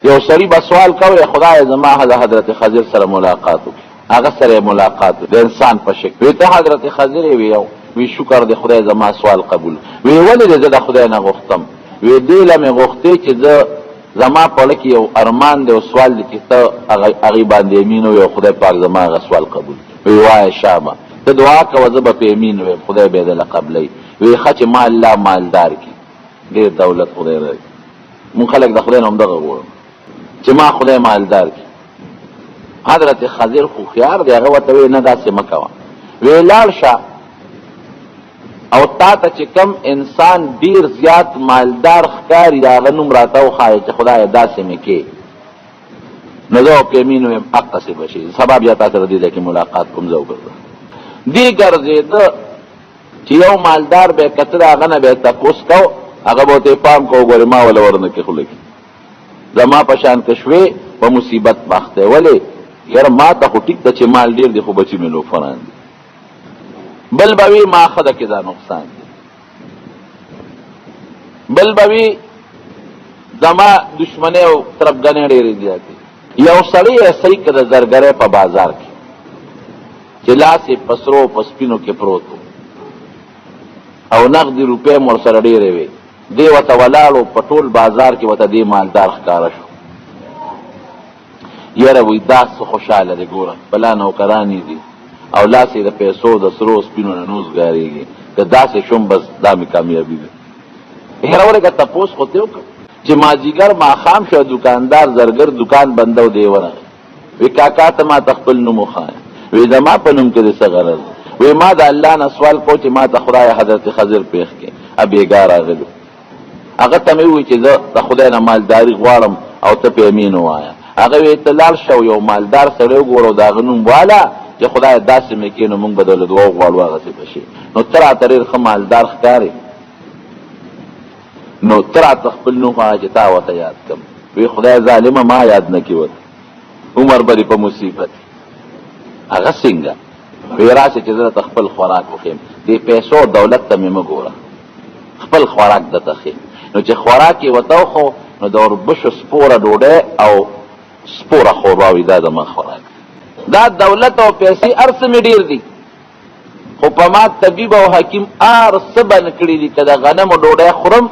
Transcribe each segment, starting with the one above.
یو سړي به سوال کوي خدای زما حضرت خضر سره ملاقات وکړي، هغه سره ملاقات د انسان په شکل وي. ته حضرت خضر وي وی شکر د خدای زما سوال قبول. وی ولې زه د خدای نه غوښتم؟ وی دې له مې غوښتې چې زه زما په لکه یو ارمان دی او سوال دی چې ته هغې باندې امین وي او خدای پاک زما هغه سوال قبول. وی وایه شابه ته دعا کوه زه به په امین ویم خدای به یې دله قبلوي. وی ښه چې ما الله مالدار کړي، ډېر دولت خدای راکړي. مونږ خلک د خدای نه همدغه غواړو چې ما خدای مالدار کړي. حضرت خضر هوښیار دی، هغه ورته وی نه داسې مه کوه. وی لاړ شه او تا ته چې کم انسان ډیر زیات مالدار ښکاري د هغه نوم راته وښایه چې خدایه داسې مې کې، نو زه په یمین ویم هقسې به شي. سبا بیا تا سره دې ځای کې ملاقات کوم زه وګرځم. دې ګرځېده چې یو مالدار به یې کته د هغه نه به یې تپوس کو، هغه به ورته یې پام کو وګورې ما وله ورنه کې خوله کې زما په شان که شوې په مصیبت بخت دی. ولې یاره ما ته خو ټیک ده چې مال ډېر دی خو بچي مې لوفران دي. بل بوی ما خده کې دا نقصان دی. بل بوی زما دشمنی او طرفګنې ډېرې زیاتې. یو سړی ایسهی که د زرګرۍ په بازار کې چې لاس یې په سرو په سپینو کې پروت و او نغدي روپۍ م ورسره ډېرې وې، دی ورته ولاړ و په ټول بازار کې ورته دې مالدار ښکاره شو. یاره وی دا څه خوشحاله دی ګوره بلا نوکرانې دي او لاس یې د پیسو د سرو سپینو نه نوز ګارېږي، که داسې شوم بس دا مې کامیابي ده. هېره ورېږه تپوس خو ته وکړه چې مازدیګر ماښام شو دوکاندار زرګر دوکان بنده و دی ورغی. وی کاکا ته ما ته خپل نوم وښایه. وی زما په نوم کې دې څه غرض؟ وی ما د الله نه سوال کو چې ما ته خدای حضرت خضر پېښ کړي، بېګا راغلو. هغه ته مې ووایي چې زه د خدای نه مالداري غواړم او ته په امین ووایه. هغه وی ته لاړ شه یو مالدار سړی وګوره او د هغه نوم واله چې خدای داسې مې کې نو مونږ به دله دعا وغواړو هغسې به شي. نو ته راته ډېر ښه مالدار ښکارې، نو ته راته خپل نوم وایه چې تا ورته یاد کړم. وی خدای ظالمه ما یاد نه کړي ورته، عمر به دې په مصیبت. هغه څنګه؟ وی راسې چې زه درته خپل خوراک وښیم، دې پیسو دولت ته مې مه ګوره، خپل خوراک درته ښیم. نو چې خوراک یې ورته وښو نو د وربشو سپوره ډوډۍ او سپوره خورما وي دا زما خوراک. دا دولت او پیسې هر څه مې ډېر دي خو په ما طبیب او حکیم هر څه بند کړي دي. که د غنمو ډوډۍ خورم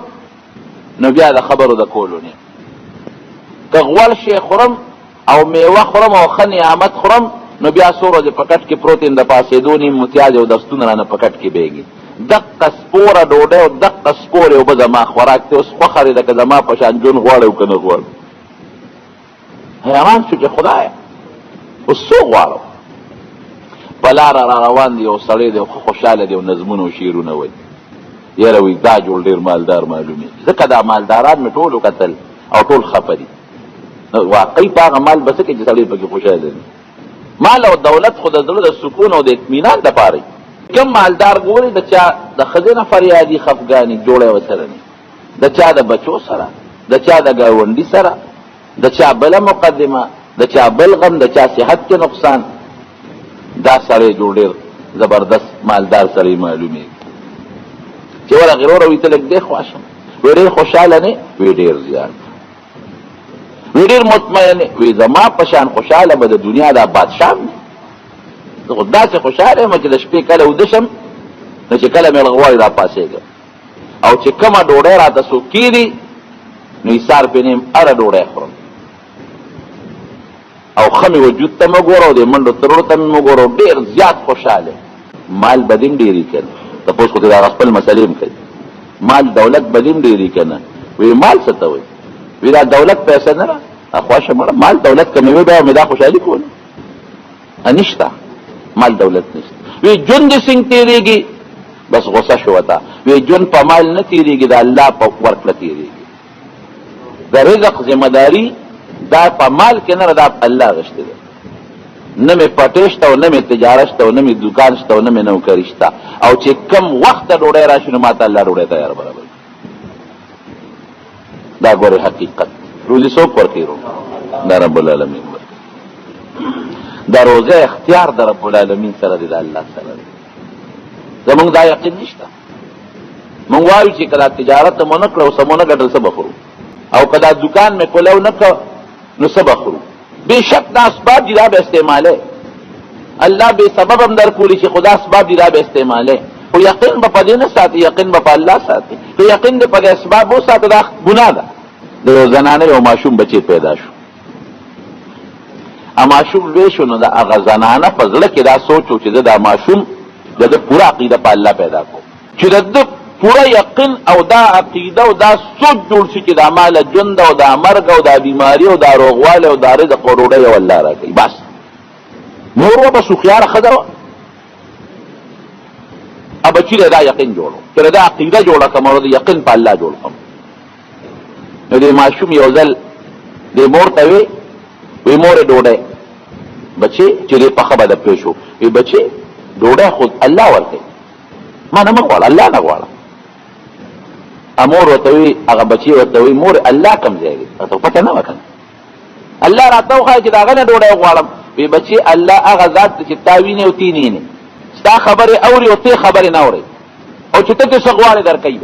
نو بیا د خبرو د کولو نه، که غول شی خورم او میوه خورم او ښه نعمت خورم نو بیا څو ورځې په کټ کې پروت یم د پاسېدو نیم متیاج او دستونه رانه په کټ کې بیږي. دقه سپوره ډوډۍ او دقه سپورې اوبه زما خوراک دی. اوس خوښه دی که زما په شان ژوند غواړی او که نه غواړم. حیران شو چې خدایه اوس څو غواړو. په لاره را روان دی یو سړی دی ښه خوشحاله دی او نظمونه او شعرونه وایي. یاره وایي دا جوړ ډېر مالدار معلومېږي. ځکه دا مالداران مې ټول وکتل او ټول خفه دي. نو واقعي په هغه مال به څه کوي چې سړی پکې خوشحاله دی. مال او دولت خو د زړه د سکون او د اطمینان دپاره وي. کم مالدار ګوري د چا د ښځې نه فریادي خفګاني جوړی ورسره نه، د چا د بچو سره، د چا د ګاونډي سره، د چا بله مقدمه، د چا بل غم، د چا صحت کې نقصان. دا سړی جوړ ډېر زبردست مالدار سړی معلومېږي. چې ورغې وروره وي ته لږ دی خواشم، وی ډېر خوشحاله نه وی ډېر زیات، وی ډېر مطمئن وی زما په شان خوشحاله به د دنیا دا بادشاه نه. زه خو داسې خوشحاله یم چې د شپې کله وده شم نو چې کله مې غواړي را پاڅېږم او چې کومه ډوډۍ راته څوک کېږي نو ایثار پرې نه یم، هره ډوډۍ خورم او ښه مې وجود ته مه ګوره او د منډو ترړو ته مې مه ګوره. ډېر زیات خوشحاله. مال به دې هم ډېري که نه، تپوس خو دې د هغه خپل مسلې هم کوي. مال دولت به دې هم ډېري که نه. وی مال څه ته وایي؟ وی دا دولت پیسه نه ده خواشه مړه. مال دولت که مې وی بیا مې دا خوشحالي کوله نشته. مال دولت نشته. وی ژوند دې څنګه تېرېږي؟ بس غصه شو ورته. وی ژوند په مال نه تېرېږي، د الله په ورکړه تېرېږي. د رزق ذمهداري دا په مال کې نه ده، دا الله غشتې ده. نه مې پټې شته او نه مې تجارت شته او نه مې دوکان شته او نه مې نوکري شته. او چې کم وخت ته ډوډۍ راشي نو ما ته الله ډوډۍ تیار برابر. دا ګورې حقیقت. روزي څوک ورکوي؟ دا رب العالمین ورکوي. دا روزه اختیار د رب العالمین سره دی، د الله سره دی. زمونږ دا یقین نشته. مونږ وایو چې که دا تجارت مو نه کړه او څه مو نه ګټل څه به خورو، او که دا دوکان مې کولو نه کړه نو سبخرو بشک دا اسباب دی دا به استعماله الله به سبب هم در کولی چې خدا اسباب دی دا به استعماله او یقین په دې نه ساتي یقین په الله ساتي که یقین دې په اسباب او ساتي دا ګناه ده د زنانه او ماشوم بچي پیدا شو ا ماشوم وې شو نو دا هغه زنانه په ځل کې دا سوچو چې دا ماشوم د پورا عقیده په الله پیدا کو چې د پورا یقین او دا عقیده او دا سوچ جوړ شي چې دا مال ژوند او دا مرګ او دا بیماری او دا روغواله او دا رزق او ډوډۍ او الله راکړي بس نور و بس خيار خدوا اب چې دا یقین جوړو چې دا عقیده جوړه کوم او دا یقین په الله جوړ کوم نو دې ماشوم یو ځل دې مور ته وی مور ډوډۍ بچي چې دې په خبره پېښو وی بچي ډوډۍ خود الله ورکړي ما نه مغواړه الله نه غواړه امور ورته وی هغه بچي ورته وی مور الله کم ځای ته پته نه وکړه الله راته وایي چې دا غنه ډوډۍ غواړم وی بچي الله هغه ذات چې تاوینه او تینینه ستا خبره اوري او ته خبره نه اوري او چې ته څه غواړې درکې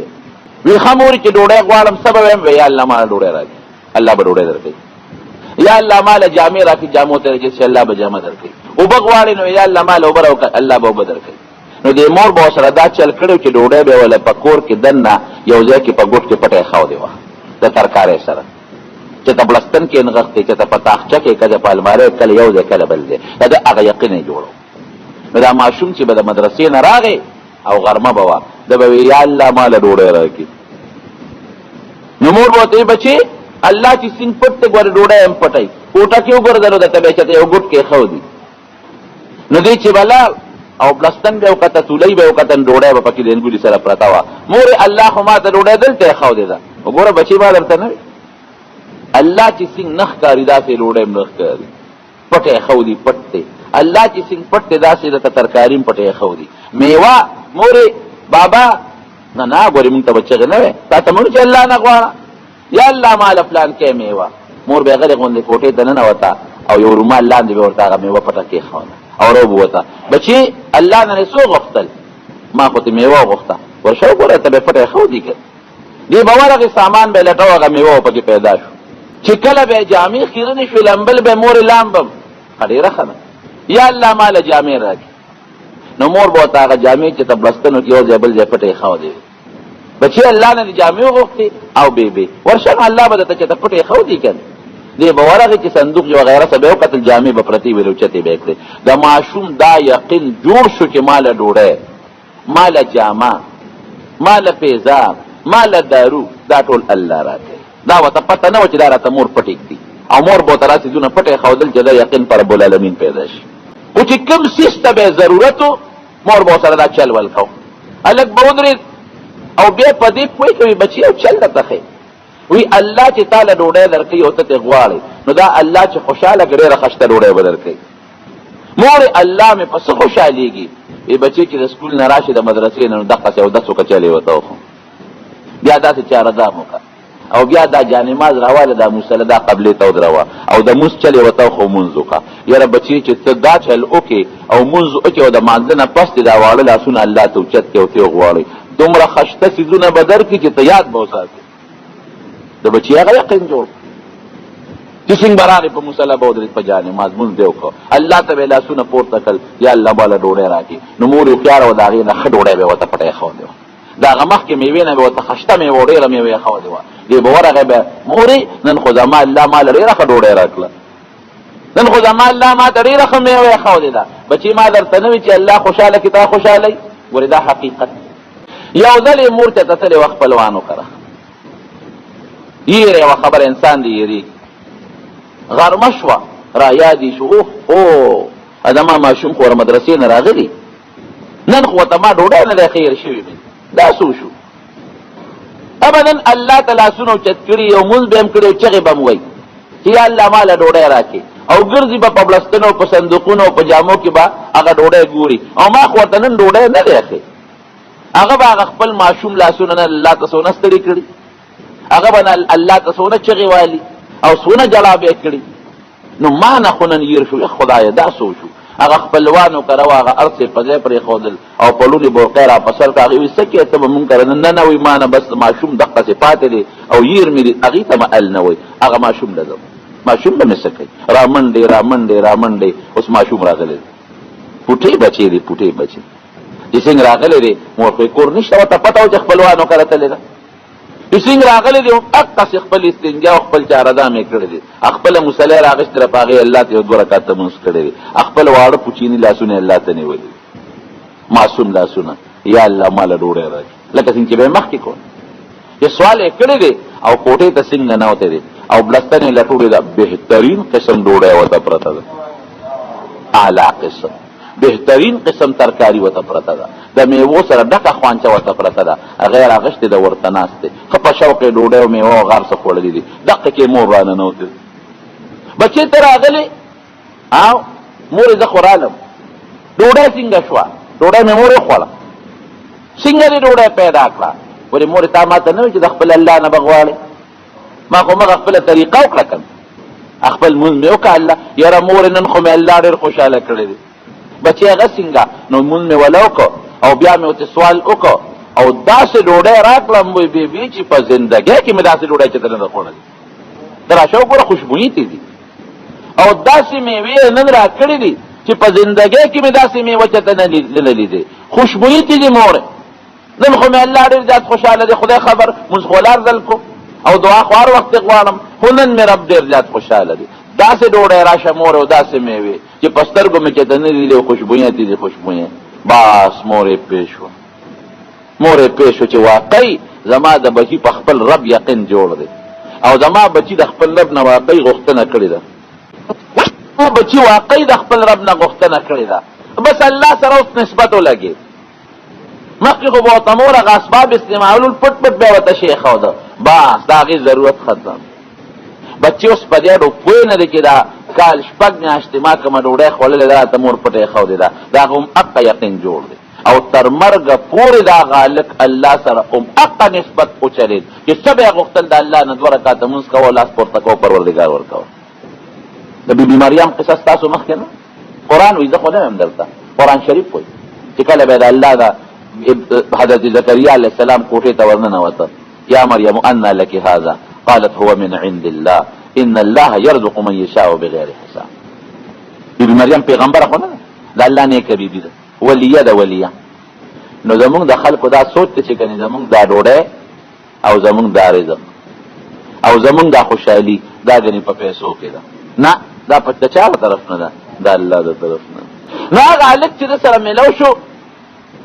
وی خموري چې ډوډۍ غواړم سبب هم وی الله ما ډوډۍ راکړي الله به ډوډۍ درکړي یا الله مال جامع راکړي جامو ته چې الله به جامه درکړي او بغواړي نو یا الله مال اوبر او الله به اوبر درکړي نو دې مور به سره دا چل کړو چې ډوډۍ به ولا پکور کې دنه یو ځای کې په ګوټ کې پټه خاو دی واه د ترکارې سره چې تبلستان کې نغښتې چې په تاخچه کې کده په الماره کله یو ځای کله بل دی دا هغه یقین جوړو نو دا ماشوم چې به د مدرسې نه راغی او غرمه بوا د به یا الله مال ډوډۍ راکړي نو مور وته بچي الله چې سین پټ ګور ډوډۍ هم پټای کوټه کې وګرځلو د تبه چې یو ګټ کې خو دی نو دې چې بلا او بلستان به وکته تولای به وکته ډوډۍ په پکې دنګولي سره پراتا وا مور الله خو ما ته ډوډۍ دلته خو دی دا وګوره بچي با درته نه الله چې سین نخ کاری دا سه ډوډۍ نخ کاری پټه خو دی پټه الله چې سین پټه دا سه د ترکاریم پټه خو دی میوا مور بابا نه ګورې مونږ ته بچی نه وي تا ته مونږ چې الله نه غواړه یا الله مال فلان کې میوه مور به غره غوندې کوټې ته نه وتا او یو رومال لاندې به ورته هغه میوه پټه کې خوانه او رو بوتا بچی الله نه سو غفتل ما خو ته میوه غفته ورشو ګوره ته به پټه خو دی کې دی باورغه سامان به لټو هغه میوه پکې پیدا شو چې کله به جامع خیرنه شو لمبل به مور لامبم خډیره خنه یا الله مال جامع راکې نو مور به هغه جامع چې تبلستنو کې یو ځبل ځای پټه خو دی بچی الله نه جامع غوښتي او بیبي ورشه الله به ته چې پټه خو دی کنه دی باورغه چې صندوق یو غیره سبه او قتل جامع به پرتی ویلو چته به کړی د معشوم دا یقین جوړ شو چې مال ډوړې مال جامع مال پیزا مال دارو دا ټول الله راکړي دا وته پته نه و چې دا راته مور پټیک دي او مور به تراسي دونه پټه خودل چې دا یقین پر رب العالمین پیدا شي او چې کوم سیسته به ضرورتو مور به سره دا چل ول کو الګ بودري او بیا په دې کوی کوي بچي او چل راته وی الله چې تعالی ډوډۍ درکې او ته غواړي نو دا الله چې خوشاله ګړې راخشته ډوډۍ بدل کوي مور الله مې پس خوشاليږي ای بچي چې د سکول نه راشي د مدرسې نه دغه څه او د څوک چلے وته بیا دا چې چاردا موکا او بیا دا جانماز راواله د مصلدا قبله تو دروا او د موس چلے وته خو منځو کا یاره بچي چې ته دا چل اوکي او منځو اوکي او د مانځنه پس دا واړه لاسونه الله ته اوچت کې او ته غواړي دومره خشته سيزونه بدر کې چې ته یاد بوساتې د بچی هغه یقین جوړ چې څنګه برابر په مصلی بودري په جانې مضمون دیو کو الله ته ویلا سونه پورته کړ یا الله بالا ډوړې راکې نو مور یو خيار و داغې نه خډوړې به وته پټه خو دی دا غمخ کې میوه نه وته خشته میوه ډېر میوه خو دی دی بورغه به موري نن خو زما الله مال ډېر خډوړې راکله نن خو زما الله ما ډېر خو میوه خو دی دا بچی ما درته نو چې الله خوشاله کی تا خوشاله وردا حقیقت یو ځل مور ته تل وخت پلوانو کړه یره و خبر انسان دی یری غرمه شو را یادی شو او ادمه ماشوم خور مدرسې نه راغلی نن خو ته ما ډوډۍ نه خیر شوی دا سو شو ابدا الله تعالی سونو چتکړي او مونږ به هم کړو چې بم وای چې الله مال ډوډۍ راکې او ګرځي په بلستنو په صندوقونو په جامو کې با هغه ډوډۍ ګوري او ما خو ته نن ډوډۍ نه راکې هغه با خپل ماشوم لاسونه الله تاسو نه ستړي کړی هغه بنا الله تاسو نه چغي والی او سونه جواب کړی نو ما نه خونن ير شو خدای دا سو شو هغه خپلوانو کروا هغه ارث په ځای پر خودل او په لوري بو قیرا په سر کاږي وسکه ته مونږ کرن نه وي ما نه بس ماشوم دغه صفات دي او ير مې هغه ته مال نه وي هغه ماشوم لزم ماشوم به مې څه کوي؟ رامنډې اوس ماشوم راغلی پوټې بچې دي چې څنګه راغلی دی مور خو یې کور نشته ورته پته و چې خپلوانو کره تللی ده چې څنګه راغلی دی هغسې خپل استنجا او خپل چارهدام یې کړی دی خپله مصلی راغېستې ده په هغې الله ته یو 2 رکعته لمونځ کړی دی خپل واړه پوچیني لاسونه یې الله ته نیولي معصوم لاسونه یا الله ماله ډوډۍ راکړي لکه څنګه چې به یې مخکې کول چې سوال یې کړی دی او کوټې ته څنګه ننوتی دی او بلستن یې لټوړې ده بهترین قسم ډوډۍ ورته پرته ده اعلی قسم بهترین قسم ترکاری ورته پرته ده د میوو سره ډکه خوانچه ورته پرته ده هغه یې راغښتې ده ورته ناست دی ښه په شوق یې ډوډۍ او میوه او غار څه خوړلي دي دقه کې مور راننوتې بچې ته راغلې او مور یې زه خو رالم ډوډۍ څنګه شوه ډوډۍ مې مور یې خوړه څنګه دې ډوډۍ پیدا کړه ولې مور تا ما ته نه وایي چې د خپل الله نه به غواړې ما خو مغه خپله طریقه وکړه که خپل مونځ مې وکړه الله یاره مورې نن خو مې الله ډېر خوشحاله کړی دی بچې هغه څنګه نو مونځ مې وله وکړه او بیا مې ورته سوال وکړه او داسې ډوډۍ راکړم وی بیبي چې په زندګۍ کې مې داسې ډوډۍ چې ته نه ده خوړلې ته راشه وګوره خوشبویي تی دي او داسې میوې نن راکړې دي چې په زندګۍ کې مې داسې میوه چې ته نه لیدې خوشبویي تی دي مورې نن خو مې الله ډېر زیات خوشحاله دی خدای خبر مونځ خو لار ځل کو او دعا خو هر وخت غواړم خو نن مې رب ډېر زیات خوشحاله دی داسې ډوډۍ راشه مور او داسې میوې چې په سترګو مې چې ته نه لیدې خوشبویه تی دي خوشبویه بس مور یې پوه شوه چې واقعي زما د بچي په خپل رب یقین جوړ دی او زما بچي د خپل رب نه واقعي غوښتنه کړې ده بچي واقعي د خپل رب نه غوښتنه کړې ده بس الله سره اوس نسبت ولګېد مخکې خو به ورته مور هغه اسباب استعمالول پټ بیا ورته شی ښوده بس د هغې ضرورت ختم بچې اوس په دې اډو پوه نه دی چې دا کال 6 میاشتې ما کومه ډوډۍ خوړلې ده راته مور پټه یې ښودې ده د هغه هم حقه یقین جوړ دی او تر مرګه پورې د هغه هلک الله سره هم حقه نسبت وچلېد چې څه به یې غوښتل د الله نه 2 رکعته مونځ کوه لاس پورته کوه پروردګار ورکوه د بیبي مریم قصه ستاسو مخکې نه قرآن وایي زه خو نه یم درته قرآن شریف وایي چې کله به د الله د حضرت زکریا علیه السلام کوټې ته ورننوته یا مریم انا لك هذا قالت هو من عند الله ان الله يرزق من يشاء بغیر حساب بیبي مریم پیغمبره خو نه ده د الله نیکه بیبي ده ولیه ده ولیه نو زمونږ د خلکو دا سوچ ته چې کنې زمونږ دا ډوډۍ او زمونږ دا رزق او زمونږ دا خوشحالي دا ګنې په پیسو کې ده نه دا په د چا طرف نه ده د الله د طرف نه نو هغه هلک چې د سره میلو شو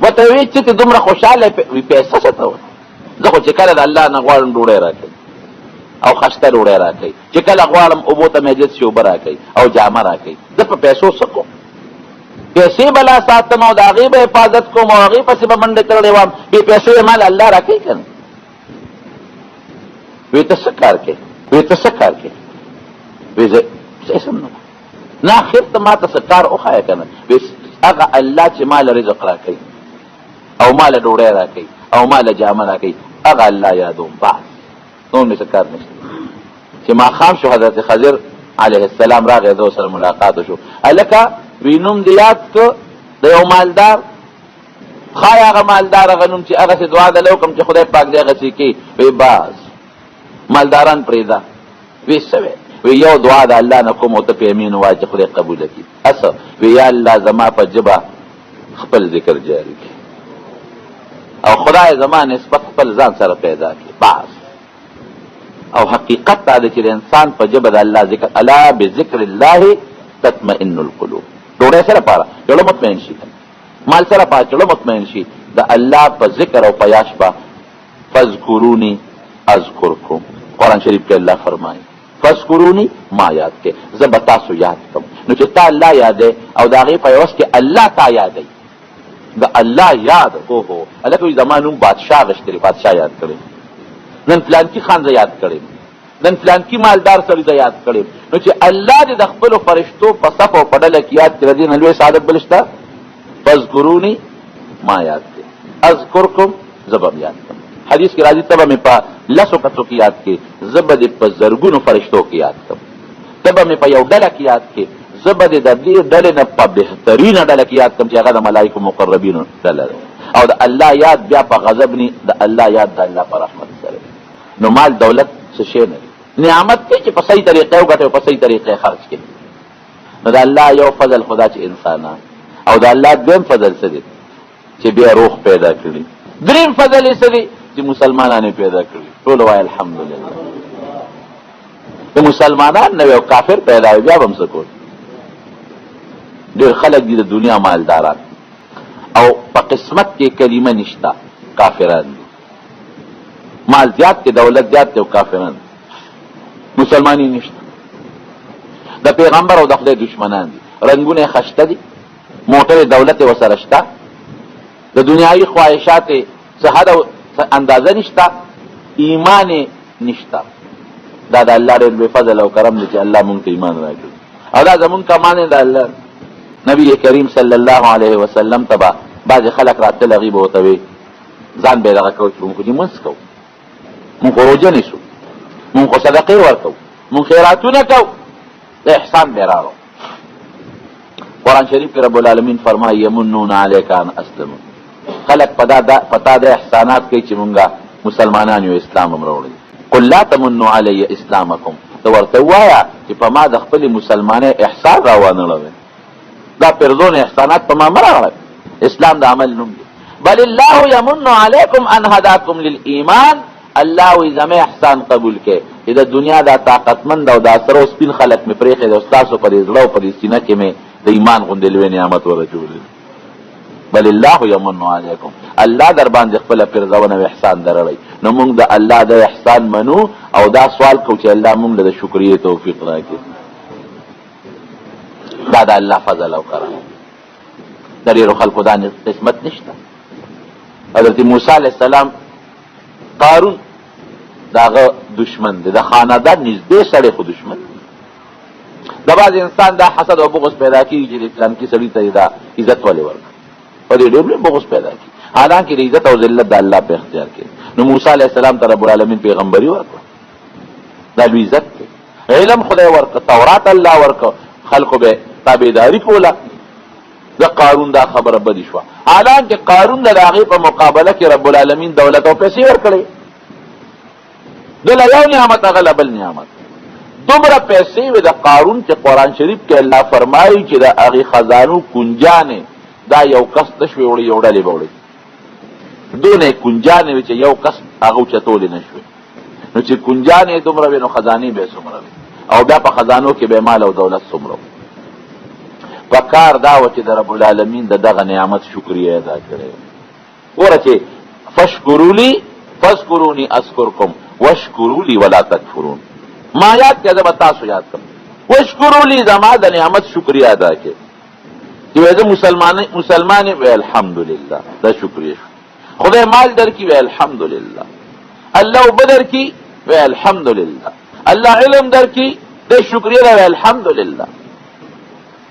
ورته وایي چې ته دومره خوشحاله وي پیسه څه ته وایي زه خو چې کله د الله نه غواړم ډوډۍ راکوي او خسته ډوډۍ راکوي چې کله غواړم اوبو ته مجلس شي اوبه راکوي او جامه راکوي زه په پیسو څه کوم پیسې به لا ساتم او د هغې به حفاظت کوم او هغې پسې به منډې تړلی وم بې پیسو یې مال الله راکوي که نه وی ته څه کار کوې وی زه اسم نه آخر ته ما ته څه کار وښایه که نه هغه الله چې مال رزق راکوي او مال ډوډۍ راکوي او مال جامه راکوي هغه الله یادوم بس نور مې څه کار نشته چې ماښام شو حضرت خضر علیه السلام راغی د سره ملاقات شو هلکه وی نوم دې یاد که د یو مالدار ښایي هغه مالدار هغه نوم چې هغسې دعا دله وکړم چې خدای پاک دې هغسې کړي وی بس مالداران پرېږده وی څه وی یو دعا د الله نه کوم او ته په یمین ووایه چې خدای قبوله کړي هسه وی یا الله زما په ژبه خپل ذکر جاري کړي او خدای زما نسبت خپل ځان سره پیدا کړي بس او حقیقت دا دی چې د انسان په ژبه د الله ذکر الا بذکر الله تطمئن القلوب ډوډۍ سره پاره زړه مطمئن شي مال سره پاره زړه مطمئن شي د الله په ذکر او په یاد شپه فذکروني اذکرکم قرآن شریف کې الله فرمایي فذکروني ما یاد کې زه به تاسو یاد کړم نو چې تا الله یادې او د هغې په عوض کې الله تا یادوي د الله یاد اوهو هلکه وایي زما نوم بادشاه غښتلی بادشاه یاد کړی نن فلانکي خان زه یاد کړی نن فلانکي مالدار سړي زه یاد کړی نو چې الله دې د خپلو فرشتو په صف او په ډله کې یاد کړی دې نه لوی سعادت بل شته فذکروني ما یاد کې اذکرکم زه به یاد کړم حدیث کې راځي ته به مې په 10 کسو کې یاد کې زه به دې په زرګونو فرشتو کې یاد کړم ته به مې په یو ډله کې یاد کې زه به دې د دې ډلې نه په بهترینه ډله کې یاد کړم چې هغه د ملایکو مقربینو ډله ده او د الله یاد بیا په غضب نه د الله یاد د الله په رحمت سره نو مال دولت څه شی نه نعمت کې چې په صحیح طریقې وګټي او په صحیح طریقې خرج کړي. نو د الله یو فضل خدا چې انسانان، او د الله دویم فضل څه دی چې بیا روح پیدا کړي. دریم فضل یې څه دی چې مسلمانان پیدا کړي. ټول وایي الحمدلله. د مسلمانان نه یو کافر پیدا وي بیا به هم څه کول. ډېر خلک دي د دنیا مالداران او په قسمت کې کلمه نشته، کافران دي. مال زیات کې دولت زیات دی او کافران مسلمانی نشته. د پیغمبر او د خدای دشمنان دي. رنگونه خشته دي، موټر دولت ورسره شته، د دنیایي خواهشات څه حد او اندازه نشته، ایمان نشته. دا د الله ډېر بې فضل او کرم دی چې الله مونږ ته ایمان راکړي. او دا زمونږ کمان د الله. نبی کریم صلی الله علیه وسلم ته به بعضې خلک راتلل، هغوی به ورته وي ځان به یې دغه کوو چې مونږ خو دې مونځ کوو، مونږ خو روژه نیسو، مونږ خو صدقې ورکوو، مونږ خیراتونه کوو، د احسان به یې راوړو. قرآن شریف کې رب العالمین فرمایي یمنون علیک ان اسلموا. خلک په تا د احسانات کوي چې مونږه مسلمانان یو، اسلام هم راوړی. قل لا تمنوا علی اسلامکم. ته ورته ووایه چې په ما د خپلې مسلمانۍ احسان راوانه اړوئ. دا پردون احسانات په ما مه راوړئ. اسلام د عمل نوم دی. بل الله یمن علیکم ان هداکم للایمان. الله وی زمه احسان قبول کې چې د دنیا دا طاقتمند او دا سره سپین خلک مې پرېښي د استاسو په دې زړه او په دې سینه کې مې د ایمان غوندې لوی نعمت ورچولی. بل الله یمن علیکم. الله در باندې خپله پرزونه او احسان درړی. نو موږ د الله د احسان منو او دا سوال کوو چې الله موږ له د شکریې توفیق راکړي. دا د الله فضل او کرم. د ډېرو خلکو دا قسمت نشته. حضرت موسی علیه السلام قارون د هغه دشمن دی، د خاندان نږدې سړی خو دشمن. د بعض انسان دا حسد او بغض پیدا کېږي چې د فلانکي سړي ته دا عزت ولې ورکړه، په دې ډېر لوی بغض پیدا کېږي. حالانکې د عزت او ذلت د الله په اختیار کې. نو موسی علیه السلام ته رب العالمین پیغمبري ورکړه، دا لوی عزت دی. علم خدای ورکړه، تورات الله ورکړه، خلکو به تابعداري کوله. د قارون دا خبره بدی شوه، حالانکې قارون د هغې په مقابله کې رب العالمین دولت او پیسې ورکړې. دله یو نعمت هغه له بل نعمت. دومره پیسې وې د قارون چې قرآن شریف کې الله فرمایي چې د هغې خزانو کنجانې دا یو کس تش وې وړي، یو ډلې به وړي. دونه یې کنجانې وې چې یو کس هغه اوچتولی نه شوې. نو چې کنجانې دومره وې نو خزانې به یې څومره وې، او بیا په خزانو کې به مال او دولت څومره وې. په کار دا و چې د رب العالمین د دغه نعمت شکریه ادا کړی. ګوره چې فشکروا لی فاذکرونی اذکرکم واشکروا لی ولا تکفرون. ما یاد کړه زه به تاسو یاد کړم. واشکروا لی زما د نعمت شکریه ادا کړئ. چې وایي زه مسلمان یم، وایي الحمدلله، دا شکریه شو. خدای مال درکړي، وایي الحمدلله. الله اوبه درکړي، وایي الحمدلله. الله علم درکړي، د شکریه ده، وایي الحمدلله.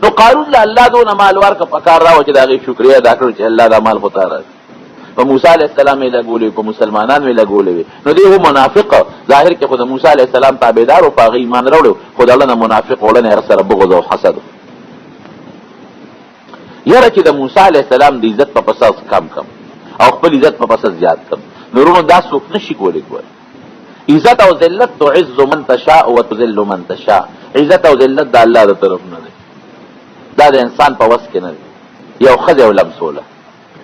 نو قارون له الله دونه مال ورکړه، په کار راوه چې د هغې شکریه ادا کړو چې الله دا مال خو تا راکړي. په موسی علیه السلام یې لګولې وي، په مسلمانانو یې لګولې وي. نو دی هو منافق، ظاهر کې خو د موسی علیه السلام تابعدار و، په هغه ایمان راوړی، خو د هغه نه منافق وړنه هغه سره بغض او حسد. یاره چې د موسی علیه السلام د عزت په پسه کم او خپل عزت په پسه زیات کم. نورونو دا څوک نشي کولی. عزت او ذلت تعز من تشاء وتذل من تشاء. عزت او ذلت د الله د طرف نه دی، دا د انسان په وس کې نه دی. یو ښځه یې لمسوله،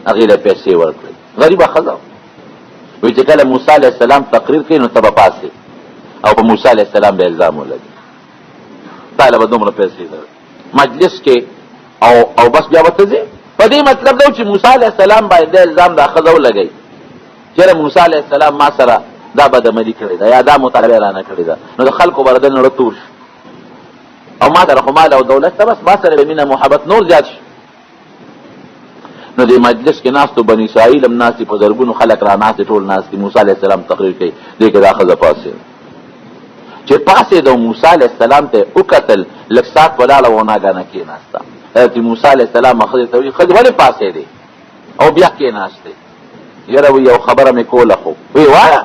هغې له پیسې ورکړې، غریبه ښځه وایي چې کله موسی علیه السلام تقریر کوي نو ته به پاسې او په موسی علیه السلام به الزام ولګي، تا له به دومره پیسې درکړي مجلس کې او بس بیا به ته ځې. په دې مطلب دا چې موسی علیه السلام باید دا الزام دا ښځه ولګوي چېرې موسی علیه السلام ما سره دا بدعملي کړې ده یا دا مطالبه رانه کړې ده، نو د خلکو به د زړه تور شي. او ما سره خو مال او دولت ته بس ما سره به مینه محبت نور زیات شي. نو د مجلس کې ناستو بني اسرائیل هم ناستي، په زرګونو خلک را ناستي، ټول ناستي. موسی علیه السلام تقریر کوي، دې کې دا ښځه پاسېده. چې پاسېده موسی علیه السلام ته وکتل، لږ ساعت ولاړه و، ناګانه کېناسته. حضرت موسی علیه السلام ښځې ته وایي ښځې ولې پاسېدې او بیا کېناستې؟ یاره وایي یو خبره مې کوله. خو وایي وایه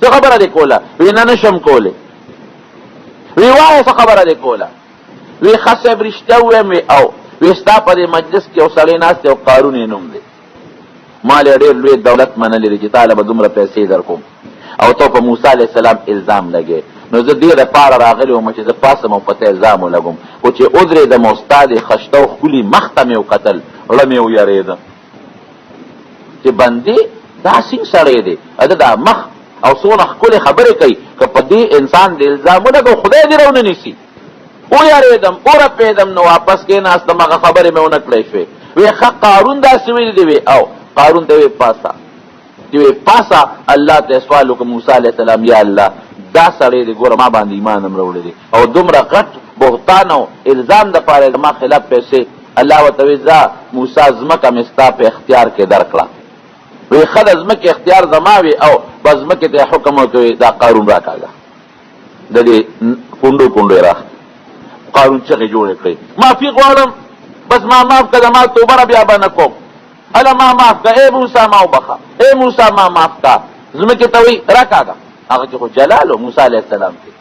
څه خبره دې کوله؟ وایي نه نشم کولی. وی وایه څه خبره دې کوله؟ وی ښه صاحب رښتیا ووایم. او وی ستا په دې مجلس کې یو سړی ناست دی او قارون یې نوم دی، ما له ډېر لوی دولت منلی دی چې تا له به دومره پیسې در کوم، او ته په موسی علیه السلام الزام لګې. نو زه دې دپاره راغلی وم چې زه پاسم او پته الزام ولګم، خو چې ودرېدم او ستا د خشته او ښکلي مخ ته مې وکتل، زړه مې ویرېده چې بندې دا څنګ سړی دی، ده دا مخ او څونه ښکلې خبرې کوي، که په دې انسان د الزام ولګو خدای دې رونه نیسي. ویرېدم، ورپېدم، نو واپس کېناستم، هغه خبرې مې ونه کړی شوې. وی ښه قارون داسې ویلي دی، وی او قارون ته وی پاسه چې وی پاسه الله ته سوال وکړه موسی علیه السلام، یا الله دا سړی دی ګوره ما باندې ایمان هم راوړی دی او دومره غټ بهتان او الزام دپاره زما خلاف پیسې، الله ورته وی ځه موسی ځمکه مې ستا په اختیار کې درکړه. وی ښه د ځمکې اختیار زما وي او بس ځمکې ته حکم وکړي دا قارون راکاږه، د دې کونډو کونډو یې راخ قارون چغې جوړې کړې، معافي غواړم، بس ما معاف کړه، ما توبه بیا به نه کوم، هله ما معاف کړه، ای موسی ما وبخه، ای موسی ما معاف کړه. ځمکې ته وی راکاږه، هغه چې خو جلال و موسی علیه السلام کې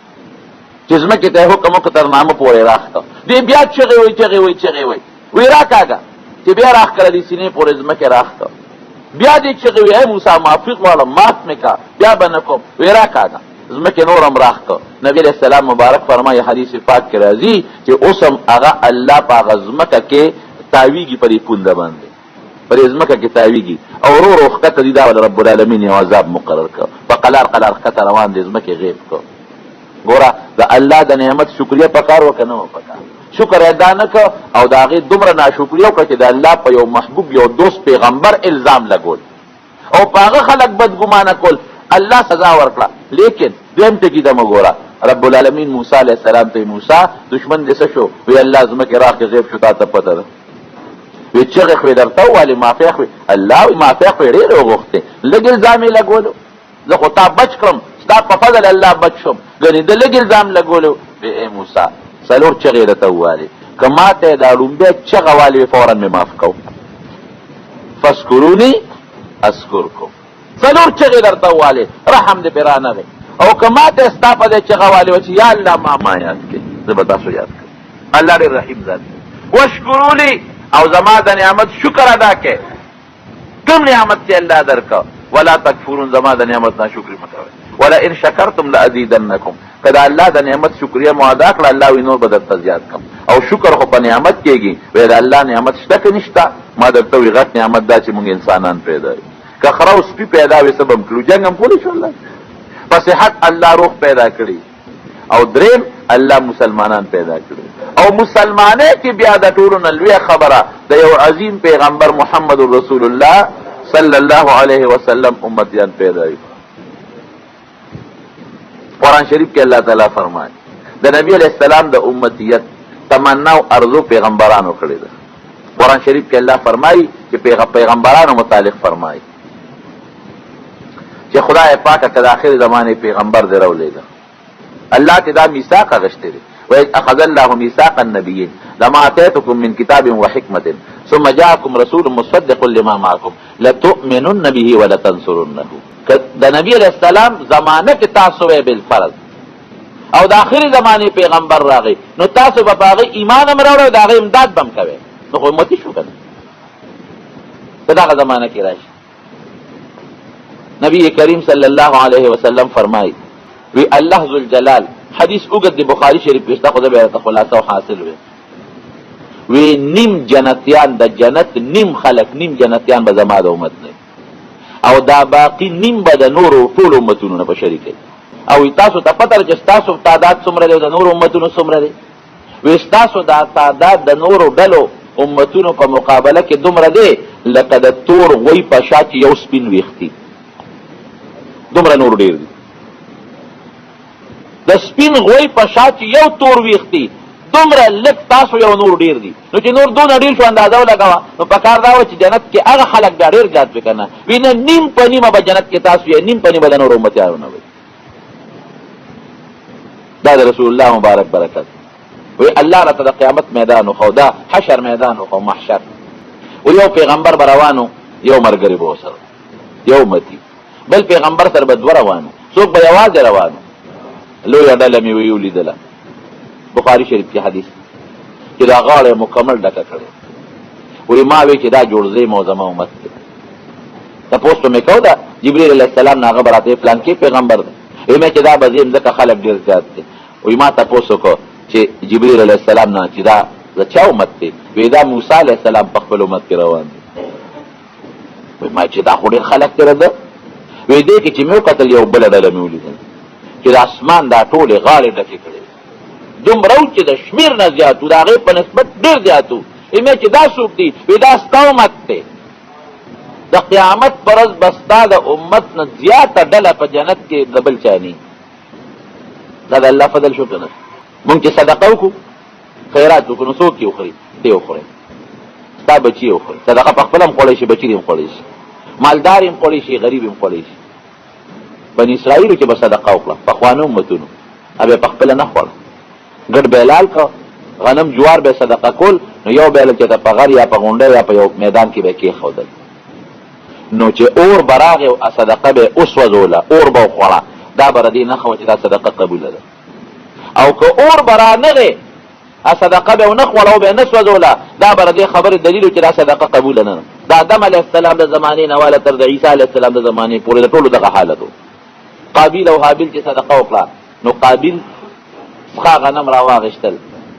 چې ځمکې ته یې حکم وکړه تر نامه پورې راخ کړه. دې بیا چغې وی چغې وی چغې وی وی راکاږه، چې بیا راخ کړه دې سینې پورې ځمکې راخ کړه. بیا دې چغې وی ای موسی معافي غواړم، معاف مې کړه، بیا به نه کوم، وی راکاږه. ځمکې نور هم راخ کړه. نبی علیه السلام مبارک فرمایي حدیث پاک کې راځي چې اوس هم هغه الله په هغه ځمکه کې تاویږي په دې پونده باندې، په دې ځمکه کې تاویږي او ورو ورو ښکته دي، دا ول رب العالمین یو عذاب مقرر کړ، په قلار قلار ښکته روان دي، ځمکې غیب کړ. ګوره د الله د نعمت شکریه پکار وکړه نه پکار، شکر ادا نه کړ او د هغې دومره ناشکریه وکړه چې د الله په یو محبوب یو دوست پیغمبر الزام لګول او په هغه خلک بدګمانه کول، الله سزا ورکړه. لیکن دویم ټکي ته مه ګوره، رب العالمین موسی علیه السلام ته موسی دشمن دې څه شو؟ وی الله ځمکې راکې غیب شو، تا ته پته ده. وی چغې خو یې درته ووالې معافی خو الله وی معافی خو یې ډېرې وغوښتې، لږ الزام یې لګولو، زه خو تا بچ کړم، ستا په فضل الله بچ شم، ګنې د لږ الزام لګولو. وی ای موسی څلور چغې درته ووالې، که ما ته یې دا لومبی چغه والې وی فورا مې معاف کوم، فاسکروني اسکرکم. څلور چغې درته ووالې، رحم دې پرې رانغی. او که ما ته ستا په دې چغه والې وه چې یا الله ما یاد کړې، زه به تاسو یاد کړم. الله ډېر رحیم ذات دی. واشکروني، او زما د نعمت شکر ادا کړئ، کوم نعمت چې الله درکړه، ولا تکفرون، زما د نعمت ناشکري مه کوئ. ولا ان شکرتم لازیدنکم، که د الله د نعمت شکریه مو ادا کړه، الله وی نور به درته زیات کړم. او شکر خو په نعمت کېږي، وی د الله نعمت شته که نشته؟ ما درته وی غټ نعمت دا چې مونږ انسانان پیدا یو، که خره او سپي پیدا وي څه به م کړو؟ جنګ هم کولی شو الله. په صحت الله روح پیدا کړي، او دریم الله مسلمانان پیدا کړي، او مسلمانې کې بیا د ټولو نه لویه خبره د یو عظیم پیغمبر محمد رسول الله صلی الله علیه وسلم امتیان پیدا وي. قرآن شریف کې الله تعالی فرمایي د نبی علیہ السلام د امتیت تمنا او ارزو پیغمبرانو کړې ده. قرآن شریف کې الله فرمایي چې پیغمبرانو متعلق فرمایي چې خدای پاک که د آخر زمانه پیغمبر دی راولېږه، الله ته دا میثاق اخیستی دی. وإذ أخذ الله ميثاق النبيين لما آتيتكم من كتاب وحكمة ثم جاءكم رسول مصدق لما معكم لتؤمنن به ولتنصرنه. د نبی علیہ السلام زمانه کې تاسو وی بالفرض او د آخري زمانه پیغمبر راغی، نو تاسو به هغه ایمان هم راوړئ، د هغه امداد به هم کوئ، نو خو امتي شو که نه؟ په دغه زمانه کې راشي. نبی کریم صلی الله علیه وسلم فرمایي وی الله ذوالجلال، حدیث اوږد دی بخاری شریف کې شته، خو زه به درته خلاصه او حاصل وی نیم جنتیان د جنت، نیم خلق نیم جنتیان به زما د امت نه، او دا باقي نیم به د نورو ټولو امتونو نه به شریکوي. او تاسو ته پته ده چې ستاسو تعداد څومره دی او د نورو امتونو څومره دی؟ وی ستاسو دا تعداد د نورو ډلو امتونو په مقابله کې دومره دی لکه د تور غوی په شا چې یو سپین ویښتي، دومره نور ډېر دي. د سپین غوی په شا چې یو تور ویښتي دومره لږ تاسو یو نور ډېر دي. نو چې نور دونه ډېر شو اندازه ولګوه، نو په کار دا وه چې جنت کې هغه خلک بیا ډېر زیات وي که نه؟ وي نه، نیم په نیمه به جنت کې تاسو یې، نیم په نیمه د نور امتیانو نه وي. دا د رسول الله مبارک برکت. وی الله راته د قیامت میدان وښو، دا حشر میدان وښو، محشر. و یو پیغمبر به روانو، یو ملګری به ورسره، یو امتي. بل پیغمبر سره به دوه روانو، څوک به یوازې روانو. لویه ډله مې وی ولیدله، بخاري شریف کې حدیث چې دا غاړه مکمل ډکه کړې. وی ما وی چې دا جوړځی مو زما امت دی. تپوس به مې کو دا جبرئیل علیه السلام نه هغه به راته فلانکي پیغمبر دی. مې چې دا به زم ځکه خلک ډېر زیات دي. وایي ما تپوس وکړو چې جبرایل علیه السلام نه چې دا د چا امت دی؟ وایي دا موسی علیه السلام په خپل امت کې روان دی. وایي ما چې دا خو ډېر خلک تېره ده. وایي دې کې چې مې وکتل یو بله ډله مې ولیدل چې د اسمان دا ټولې غاړې ډکې کړې دومره و چې د شمېر نه زیات و، د هغې په نسبت ډېر زیات و. مې چې دا څوک دی؟ وایي دا ستا امت دی. د قیامت پر ورځ به ستا د امت نه زیاته ډله په جنت کې د بل چا نه. دا د الله فضل شو که نه؟ مونږ چې صدقه وکړو خیرات وکړو نو څوک یې وخوري؟ ته یې وخورئ، ستا بچي یې وخوري. صدقه په خپله هم خوړی شي، بچي دې هم خوړی شي، مالدار هم خوړی شي، غریب هم خوړی شي. بني اسرائیلو کې به صدقه وکړه پخوانو امتونو، بیا په خپله نه خوړه، ګډ به حلال کړه، غنم جوار به صدقه کول، نو یو به یې چې په غر یا په غونډۍ یا په یو میدان کې به یې کېښودل. نو چې اور به راغی او صدقه به یې وسوځوله، اور به وخوړه، دا به د دې نښه وه چې دا صدقه قبوله ده. او که اور به رانغی صدقه به یې ونه خوړه او به یې نه سوځوله، دا به د دې خبرې دلیل و چې دا صدقه قبوله نه ده. د آدم علیه السلام د زمانې نه واله تر د عیسی علیه السلام د زمانې پورې د ټولو دغه حالت و. قابیل او حابیل چې صدقه وکړه، نو قابیل څخه غنم راواغېشتل،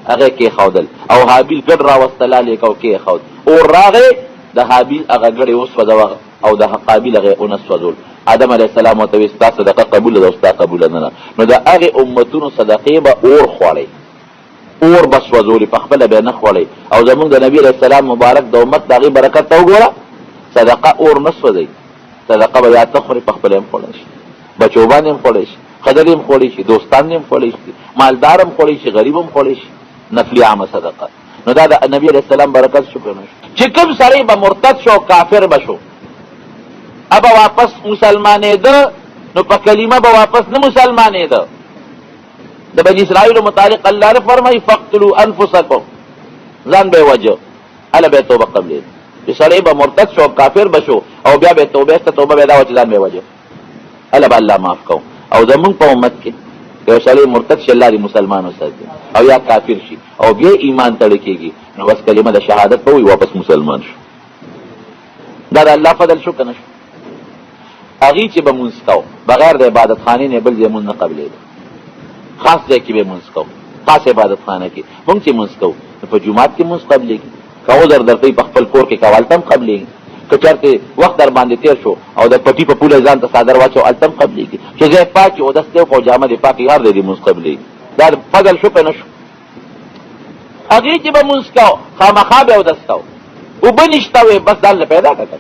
هغه کېښودل، او حابیل ګډ راوستل هلې کو کېښود. اور راغی، د حابیل هغه ګډې وسوځوه او د قابیل هغه یې ونه سوځول. آدم علیه السلام ورته وایي ستا صدقه قبوله ده او ستا قبوله نه ده. نو د هغې امتونو صدقې به اور خوړی، اور به سوځولې، په خپله به یې نه خوړی. او زمونږ د نبي علیه السلام مبارک د امت د هغې برکت ته وګوره، صدقه اور نه سوځوي. صدقه به یا ته خورې، په خپله هم خوړی شي، بچو باندې هم خوړی شي، ښځلې هم خوړی شي، دوستان هم خوړی شي، مالدار هم خوړی شي، غریب هم خوړی شي. نفلي عامه صدقه. نو دا د نبي علیه السلام برکت شو که نه شو؟ چې کوم سړی به مرتد شو، کافر به شو، ابا واپس مسلمانېده، نو په کلمه به واپس نه مسلمانېده. د بني اسرائیلو متعلق الله نه فرمایي فقتلوا انفسکم، ځان به یې وجه، هله به یې توبه قبلېده. چې سړی به مرتد شو، کافر به شو، او بیا به یې توبه ایسته، توبه به یې دا وه چې ځان به یې وجه، هله به الله معاف کوم. او زمونږ په امت کې یو سړی مرتد شي، الله دې مسلمان وساتي، او یا کافر شي او بیا ایمان تړی کېږي، نو بس کلمه د شهادت به وایي، واپس مسلمان شو. دا د الله فضل شو که نه شو؟ هغې چې به مونځ کو بغیر د عبادت خانې نه بل ځای مونځ نه قبلېده، خاص ځای کې به مونځ کو، خاص عبادت خانه کې. مونږ چې مونځ کوو نو په جومات کې مونځ قبلېږي، که عذر درته په خپل کور کې کوه هلته هم قبلېږي، که چېرته وخت در باندې تېر شو او د پټي په پوله ځان ته څادر واچو هلته هم قبلېږي، چې ځای پاک وي اودس دی خو جامه دې پاکې هر دی دې مونځ قبلېږي. دا فضل شو که نه شو؟ هغې چې به مونځ کو خامخا به اودس کو، اوبه نشته وې بس ځان له پیدا کړه،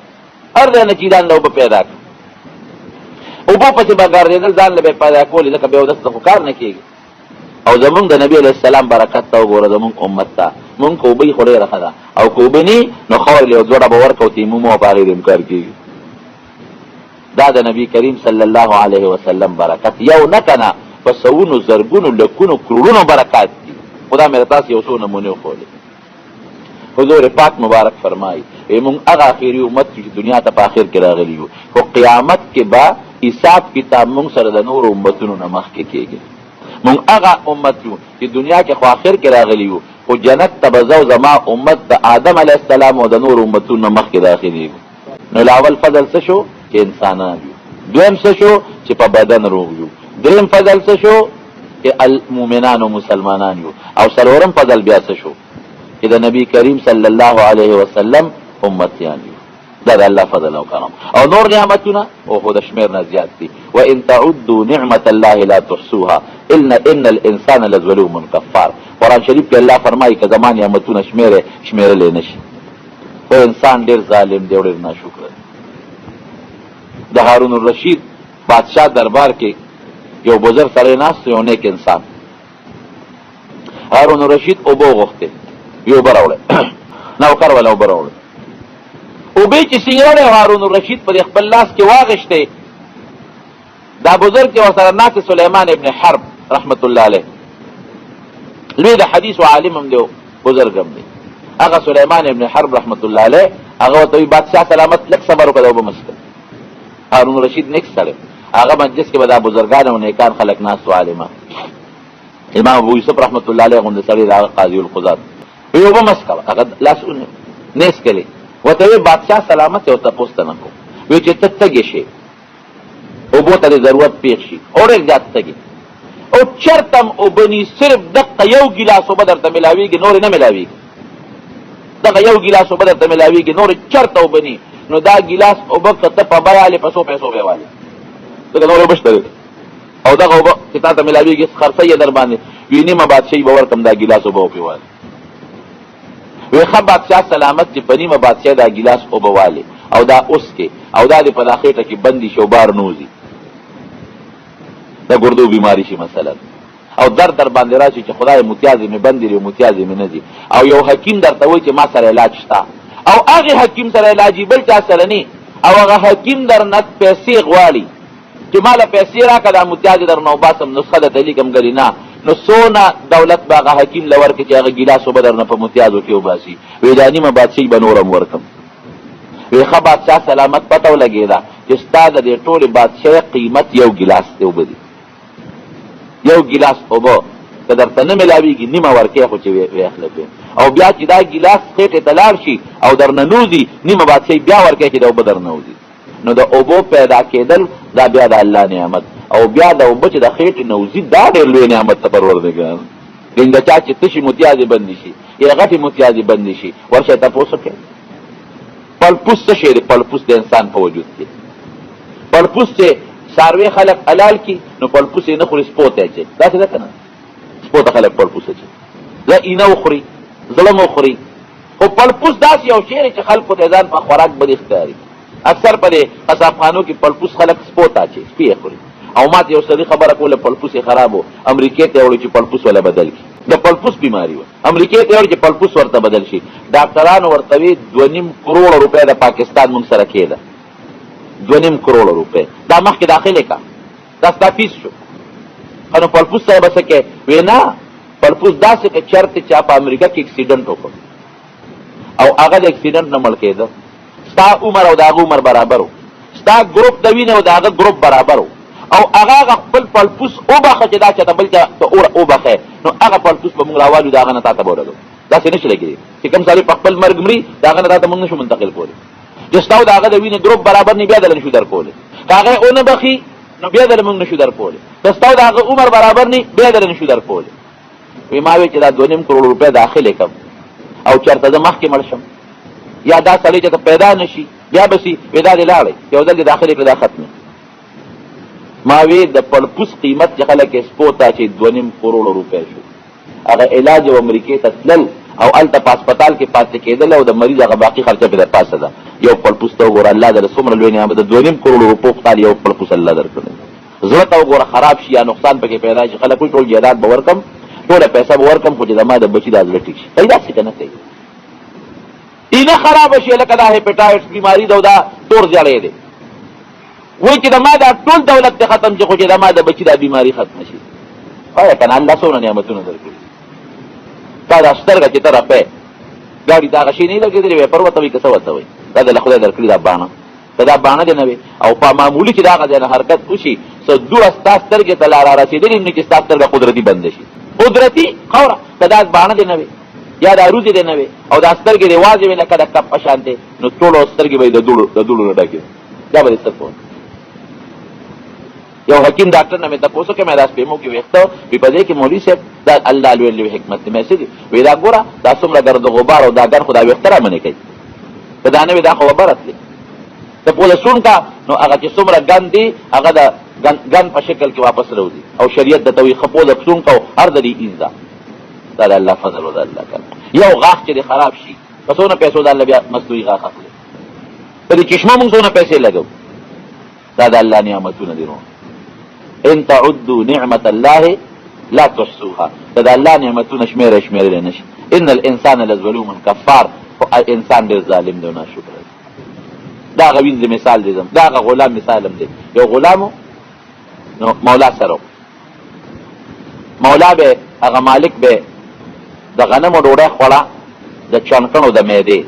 هر ځای نه چې ځان له اوبه پیدا کړه، اوبو پسې به ګرځېدل، ځان له به پیدا کولې، ځکه بې اودس ته خو کار نه کېږي. او زمونږ د نبي علیه السلام برکت ته وګوره، زمونږ امت ته مونږ که اوبه یې خو ډېره ښه ده، او که اوبه نه نو خاورې یو دوه ډبه ورکړو تیموم او په هغې دې هم کار کېږي. دا د نبي کریم صلی الله علیه وسلم برکت یو نه که نه په سوونو زرګونو لکونو کروړونو برکات دي. خدا مې تاسو یو څو نمونې وښولې. حضور پاک مبارک فرمایي مونږ هغه اخري امت چې دنیا ته په آخر کې راغلي یو، خو قیامت کې به حساب کتاب مونږ سره د نورو امتونو نه مخکې کېږي. مونږ هغه امت یو چې دنیا کې خو آخر کې راغلي یو، خو جنت ته به زه زما امت د آدم علیه السلام او د نورو امتونو نه مخکې داخلېږو. نو لاول فضل څه شو؟ چې انسانان یو. دویم څه شو؟ چې په بدن روغ یو. دریم فضل څه شو؟ چې المؤمنان او مسلمانان یو. او څلورم فضل بیا څه شو؟ چې د نبی کریم صلی الله علیه وسلم امتیان یو. دا د الله فضل او کرم. او نور نعمتونه او خو د شمېر نه زیات دي. وان تعدوا نعمت الله لا تحصوها ان الانسان لظلوم کفار. قرآن شریف کې الله فرمایي که زما نعمتونه شمېرلی نه شي، خو انسان ډېر ظالم دی او ډېر ناشکره دی. د هارون الرشید بادشاه دربار کې یو بزرګ سړی ناست یو نیک انسان. هارون الرشید اوبه وغوښتې، یې اوبه راوړې، نوکر ولا اوبه راوړې. اوبې چې سینګړې هارون الرشید په خپل لاس کې واغېشتې، دا بزرګ چې ورسره ناست سلیمان ابن حرب رحمت الله علیه، لوی د حدیث و عالم هم دی او بزرګ هم دی. هغه سلیمان ابن حرب رحمت الله علیه هغه ورته وایي بادشاه سلامت لږ صبر وکړه اوبه مه څښه. هارون الرشید نیک سړی، هغه مجلس کې به دا بزرګان او نیکان خلک ناست و عالمان. امام ابو یوسف رحمت الله علیه غوندې سړی د هغه قاضي القضات وایي اوبه مه څښه، هغه لاسونه نیس کړي ورته وایي بادشاه سلامت یې ورته پوښتنه کوم، وایي چې ته تږې شې اوبو ته ضرورت پیښ شي او ډېر زیات تږي او چرتم اوبني صرف دغه یو ګیلاس اوبه درته ملاویږي نور نه ملاویږي دغه یو ګیلاس اوبه درته ملاویږي نور چرته اوبني نو دا ګیلاس اوبه که ته په بیالې په 100 پیسو به والې ځکه نور اوبه شته او دغه اوبه چې تا ته ملاویږي خرڅه یې در باندې وي نیمه بادشاهي به ورکړم دا ګیلاس اوبه وپې والې وی ښه بادشاه سلامت چې په نیمه بادشاه دا ګیلاس اوبه والې او دا اوس کې او دا دې په دا خېټه کې بندي شي او بار نوځي دا ګردو بیماری شي مثلا او در باندې راشي چې خدای متیازې مې بندې لري متیازې مې نه دي او یو حکیم درته وایي چې ما سره علاج شته او هغې حکیم سره علاجي بل چا سره نه او هغه حکیم در نه پیسې غواړي چې ما له پیسې راکړه دا متیازې در نه وباسم نسخه درته لیکم ګرې نه نو څونه دولت به هغه حکیم له ورکړي چې هغه ګیلاس اوبه در نه په متیازو کې وباسي وایي دا نیمه بادشاهي به نورم ورکم وی ښه بادشاه سلامت پته ولګېده چې ستا د دې ټولې بادشاهۍ قیمت یو ګیلاس دی اوبه دي یو ګیلاس اوبه که درته نه ملاویږي نیمه ورکې خو چې ویخله پې او بیا چې دا ګیلاس خېټې ته لاړ شي او در نه نوځي نیمه بادشاهي بیا ورکې چې د اوبه در نه وځي نو د اوبو پیدا کېدل دا بیا د الله نعمت او بیا د اوبه چې د خېټې نه وځي دا ډېر لوی نعمت ته پروردګار د چا چې تشي متیازې بندې شي یا غټې متیازې بندې شي ورشه تپوس وکړې پلپوس څه شی دی پلپوس د انسان په وجود کې پلپوس چې څاروي خلک حلال کی نو پلپوس یې نه خوري سپو ته اچوي داسې ده که نه سپو ته خلک پلپوس اچوي زه اینه وخوري زړه م وخوري خو پلپوس داسې یو شی دی چې خلکو ته ځان په خوراک بدې ښکاري اکثر په دې قصابخانو کې پلپوس خلک سپو ته اچوي سپي یې خوري او ما ته یو سړي خبره کوله پلپوس یې خراب و امریکې ته یې وړي چې پلپوس ولا بدل کړي د پلپوس بیماری وه امریکې ته یې وړي چې پلپوس ورته بدل شي ډاکټرانو ورته وي 2.5 کروړه روپۍ د پاکستان موږ سره کېده 2.5 کروړه روپۍ دا مخکې داخلې کا دا ستا فیس شو نو پلپوس سره به څه کوې وی نه پلپوس داسې که چرته چا په امریکا کې اکسیډنټ وکړ او هغه د اکسیډنټ نه مړ کېده ستا عمر او د هغه عمر برابر و ستا ګروپ د وینې او د هغه ګروپ برابر و او هغه خپل پلپوس وبخه چې دا چاته بل چا ته وبخې نو هغه پلپوس به موږ راوالو د هغه نه تا ته به ورغلو داسې نه شي لګېدی چې کوم سړی په خپل مرګ مري د هغه نه تا ته موږ نه شو منتقل کولی چې ستا او د هغه د وینې ګروپ برابر نه بیا دله نه شو در کولی که هغه یې ونه بخي نو بیا دله موږ نه شو در کولی که ستا او د هغه عمر برابر نه بیا دله نه شو در کولی وی ما وی چې دا 2.5 کروړ روپۍ داخلې کړم او چېرته زه مخکې مړ شم یا دا سړی چې ته پیدا نه شي بیا به سي وی دا دې لاړی یو ځل دې داخلې کړه دا ختمې ما وی د پلپوس قیمت چې خلک یې سپو ته چې 2.5 کروړ روپۍ شو هغه علاج او امریکې ته تلل او هلته په هسپتال کې پاتې کېدل او د مریض هغه باقي خرچه پې در پاسه ده یو پلپوس ته وګوره الله در څومره لوی نعمت د 2.5 کروړ روپو خدای یو پلپوس الله درکړی زړه ته وګوره خراب شي یا نقصان پکې پیدا شي خلک وایي ټول جایداد به ورکم ټوله پیسه به ورکم خو چې زما د بچي دا زړه ټیک شي کوي داسې که نه کوي اینه خرابه شي لکه دا هیپیټایټس بیماري ده او دا تور زیړی دی وایي چې د ما دا ټول دولت دې ختم شي خو چې د ما د بچي دا بیماري ختمه شي وایه که نه الله څومره نعمتونه درکړي دا دا سترګه چې ته رپې ګاډي دا هغه شي نه لګېدلې ویپر ورته وایي که څه ورته وایي دا د له خدای درکړي دا باڼه که دا باڼه دې نه وي او په معمولي چې د هغه ځای نه حرکت وشي څه دوړه ستا سترګې ته لا را رسېدلې نه چې ستا سترګه قدرتي بنده شي قدرتي خاوره که دا باڼه دې نه وي یا دا روزې دې نه وي او دا سترګې دې واضح وي لکه د کپ په شانتې نو ټولو سترګې به یې د دوړو نه ډکې دا به دې څه کوي یو حکیم ډاکټر نه مې تپوس وکړ مې دا سپېمو کې ویښته وي په دې کې مولوي صاحب دا الله لوی لوی حکمت دی مې څه دي وایي دا ګوره دا څومره ګرد غبار او دا ګر خو دا ویښته را منې کوي که دا نه وي دا خو به برتلې ته پوله سون کا نو هغه چې څومره ګن دي هغه د ګن په شکل کې واپس راوځي او شریعت درته وایي ښه پوله سون کا هر د دې ایزا دا د الله فضل او د الله کرم یو غاښ چې دې خراب شي په څونه پیسو د الله بیا مصنوعي غاښ اخلي په دې چشمه موږ څونه پیسې لګو دا د الله نعمتونه دي نو ان تعدوا نعمت الله لا تحصوها دا الله نعمتونه شمیرل نشي ان الانسان لظلوم کفار انسان ډېر ظالم دی نه شکر دا غوین د مثال دی دا غلام مثال هم دی یو غلامو نو مولا سره مولا به هغه مالک به د غنمو ډوډۍ خوړه د چڼکڼو د معدې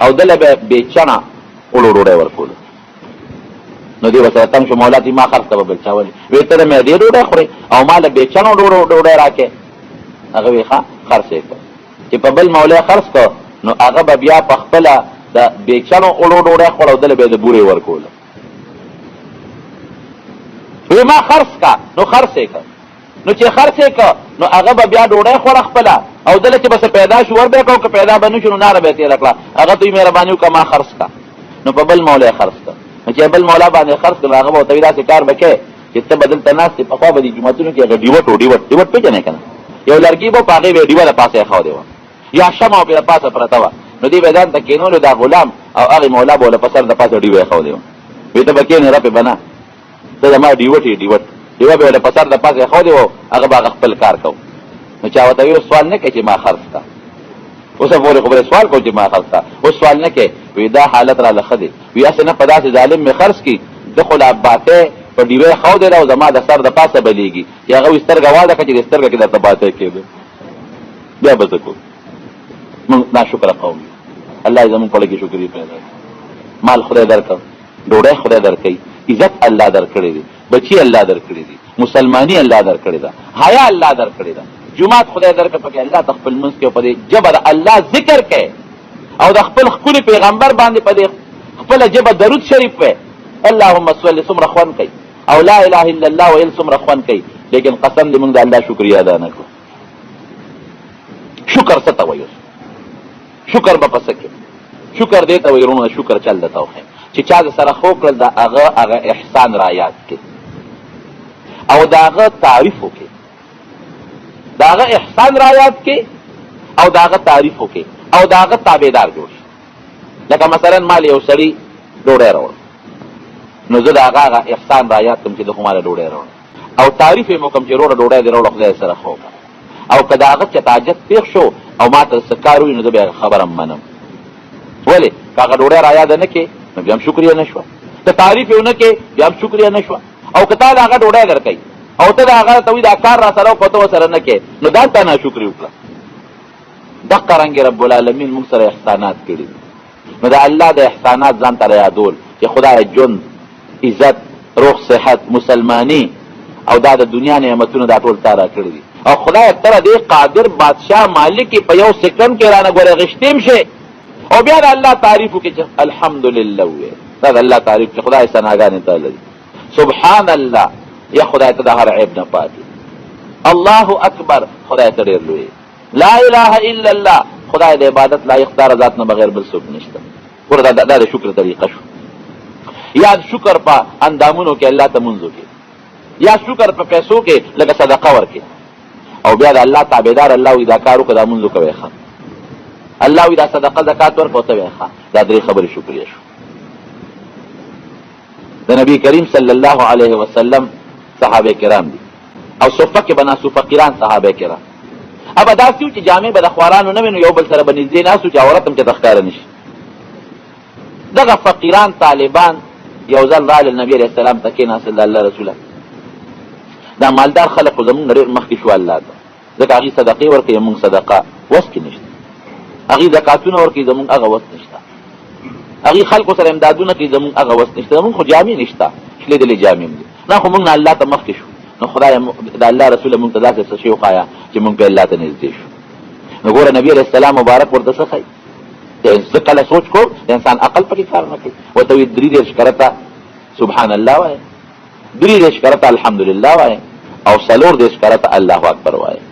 او دله به بېچڼه اولو ډوډۍ ورکوله نو دی ورسره تنګ شو مولا ته ما خرڅ ته به بل چا ولي وایي ته د معدې ډوډۍ خورې او ما له بېچڼو ډوډۍ راکې هغه وایي ښه خرڅ یې کړه چې په بل مولا یې خرڅ کړه نو هغه به بیا په خپله د بېچڼو اولو ډوډۍ خوړه او دله به یې د بورې ورکوله وی ما خرڅ کا نو خرڅې کا، نو چې خرڅې کا نو هغه به بیا ډوډۍ خوړه خپله، او دله چې بس پیدا شو ور به کو که پیدا به نه شو نو ناره به یې تېره کړه. هغه ته یې مهرباني وکړه ما خرڅ کا، نو په بل مولا یې خرڅ کا. نو چې بل مولا باندې خرڅ کړه هغه به ورته وایي داسې کار به کوې چې ته به دلته ناست یې. پخوا به دې جوماتونو کې هغه ډیوټ پېژنې که نه، یو لرګي به په هغې به یې ډیوه د پاسه ایښودې وه یا شمع پرې د پاسه پرته وه، نو دې به ځان ته کېنولو دا غلام او هغې مولا به له په سر د پاسه ډیوه ایښودې وه. وایي ته به کېنې رپې به نه، ته زما ډیوټ یې ډیوه به له په سر د پاسه ایښودې وه، هغه به هغه خپل کار کو. نو چا ورته ویل سوال نه کوې چې ما خرڅ کا، اوس پورې خو به سوال کوو چې ما خرڅ کا، اوس سوال نه کوې. وایي دا حالت راله ښه دی، وایي هسې نه په داسې ظالم مې خرڅ کړي ده خو لا باتی په ډیوې ښودې ده او زما د سر د پاسه بلیږي، یا هغه وایي سترګه واده کړه چې د سترګه کې درته باتی کېده، بیا به څه کوو؟ موږ ناشکره قوم یو. الله یې زموږ په لږې شکرې پیدا کړي. مال خدای درکړ، ډوډۍ خدای درکوي، عزت الله درکړی دی، بچي الله درکړي دي، مسلماني الله درکړې ده، حیا الله درکړې ده، جومات خدای درکړه پکې الله ته خپل منځ کې په دې ژبه د الله ذکر کوي او د خپل ښکلي پیغمبر باندې په دې خپله ژبه درود شریف وایي. اللهم صل څومره خوند کوي او لا اله الا الله ویل څومره خوند کوي، لیکن قسم دې موږ د الله شکریا ادا نه کړو. شکر څه ته وایي؟ شکر به په څه کې؟ شکر دې ته وایي وروڼه، شکر چل درته وښیم چې چا د سره خو کړل د هغه احسان را یاد کړي او د هغه تعریف وکړي، د هغه احسان را یاد کړي او د هغه تعریف وکړي او د هغه تابعدار جوړ شي. لکه مثلا مال یو سړي ډوډۍ راوړ، نو زه د هغه احسان را یاد کړم چې د خو ماله ډوډۍ راوړ او تعریف یې مو کړم چې وروره ډوډۍ دې راوړه خدای سره خو کړه. او که د هغه چېرته حاجت پېښ شو او ما ته څه کار وي نو زه بیا خبره منم. ولې که هغه ډوډۍ را یاده نه کړې نو بیا هم شکریه نه شوه، که تعریف یې ونه کړې بیا هم شکریه نه شوه. او که تا د هغه ډوډۍ درکوي او ته د هغه ته وایي دا کار را سره وکړه ته ورسره نه کړې نو دا تا ناشکري وکړه. دقه رنګې رب العالمین موږ سره احسانات کړي دي، نو د الله د احسانات ځان ته یادول چې خدای ژوند، عزت، روغ صحت، مسلماني او دا د دنیا نعمتونه دا ټول تا را کړي دي. او خدای تر دې قادر بادشاه مالک په یو سکند کې رانه ګوره غشتیم شي او بیا د الله تعریف وکړي چې الحمدلله ووایي. دا د الله تعریف چې خدای ثناګانې ته لري. سبحان الله، یا خدای ته د هر عیب نه پاتې. الله اکبر، خدای ته ډېر لوی. لا اله الا الله، خدای د عبادت لایق دار ذات نه بغیر بل څوک نشته. ګوره دا د شکر طریقه شو. یا شکر په اندامونو کې الله ته منځ وکړي، یا شکر په پیسو کې لکه صدقه ورکړي، او بیا د الله تابعدار الله وي دا کار وکړه دا منځ وکوئ ښه، الله وي دا صدقه زکات ورکړه ته وایې ښه. دا درې خبرې شکریه شو. د نبی کریم صلی الله علیه وسلم صحابه کرام دي او صفه کې بنا فقیران صحابه کرام. ابا داسې و چې جامع به د خوارانو نه وي نو یو بل سره به نږدې ناست و چې عورت هم چېرته ښکاره نه شي. دغه فقیران طالبان یو ځل راغلل نبي علیه السلام ته کېناستل د الله رسوله. دا مالدار خلک خو زمونږ نه ډېر مخکې شو الله ته، ځکه هغوی صدقې ورکوي زمونږ صدقه وس کې نشته، هغوی زکاتونه ورکوي زمونږ هغه وس نشته، هغوی خلکو سره امدادونه کوي زمونږ هغه وس نشته، زمونږ خو جامې نشته، شلې دلې جامې هم دي. نه خو مونږ نه الله ته مخکې شو نو خدای د الله رسوله مونږ ته داسې څه شی وښایه چې مونږ پې الله ته نږدې شو. نو ګوره نبي علیه السلام مبارک ورته څه ښایي؟ زه کله سوچ کوم د انسان عقل پکې کار نه کوي. ورته وایي 33 کرته سبحان الله وایه، 33 کرته الحمدلله وایه او 34 کرته الله اکبر وایه.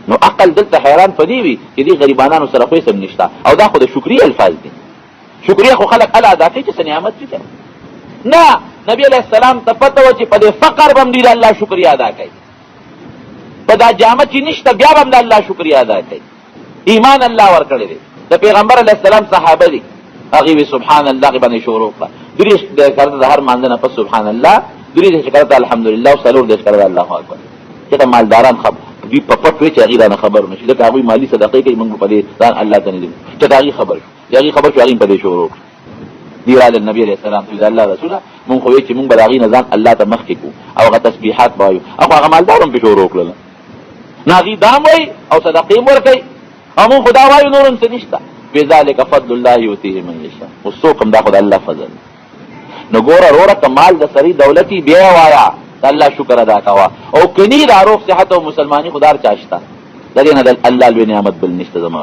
نو عقل دلته حیران په دې وي چې دې غریبانانو سره خو هېڅ هم نشته او دا خو د شکریې الفاظ دي. شکریه خو خلک هله ادا کوي چې څه نعمت وي که نه. نبي علیه السلام ته پته وه چې په دې فقر به هم دوی د الله شکریه ادا کوي، په دا جامه چې نشته بیا به هم د الله شکریه ادا کوي. ایمان الله ورکړی دی. د پیغمبر علیه السلام صحابه دي، هغوی وي سبحان الله هغې باندې شروع کړه. 33 کرته د هر مانځه نه پس سبحان الله، 33 کرته الحمدلله او 34 کرته الله اکبر. چې مالداران دوی په پټ وي چې هغوی رانه خبر نه شي، ځکه هغوی مالي صدقې کوي، موږ په دې ځان الله ته نږدې چې د هغوی خبر شو، د هغوی خبر شو هغوی په دې شروع کړه. دی راغلل نبي علیه السلام ته د الله رسوله مونږ خو وایو چې مونږ به د هغوی نه ځان الله ته مخکې کړو او هغه تسبیحات به وایو، خو هغه مالدار هم پې شروع کړله. نه هغوی دا هم وایي او صدقې هم ورکوي او مونږ خو دا وایو نور هم څه نشته. بذلک فضل الله یؤتیه من یشاء. اوس څوک هم دا خو د الله فضل. نو ګوره وروره که مال د سړي دولتي بیا یې وایه د الله شکر ادا کوه، او که نی دا روغ صحت او مسلماني خو دا هر چا شته، د دې نه د الله لوی نعمت بل نشته. زما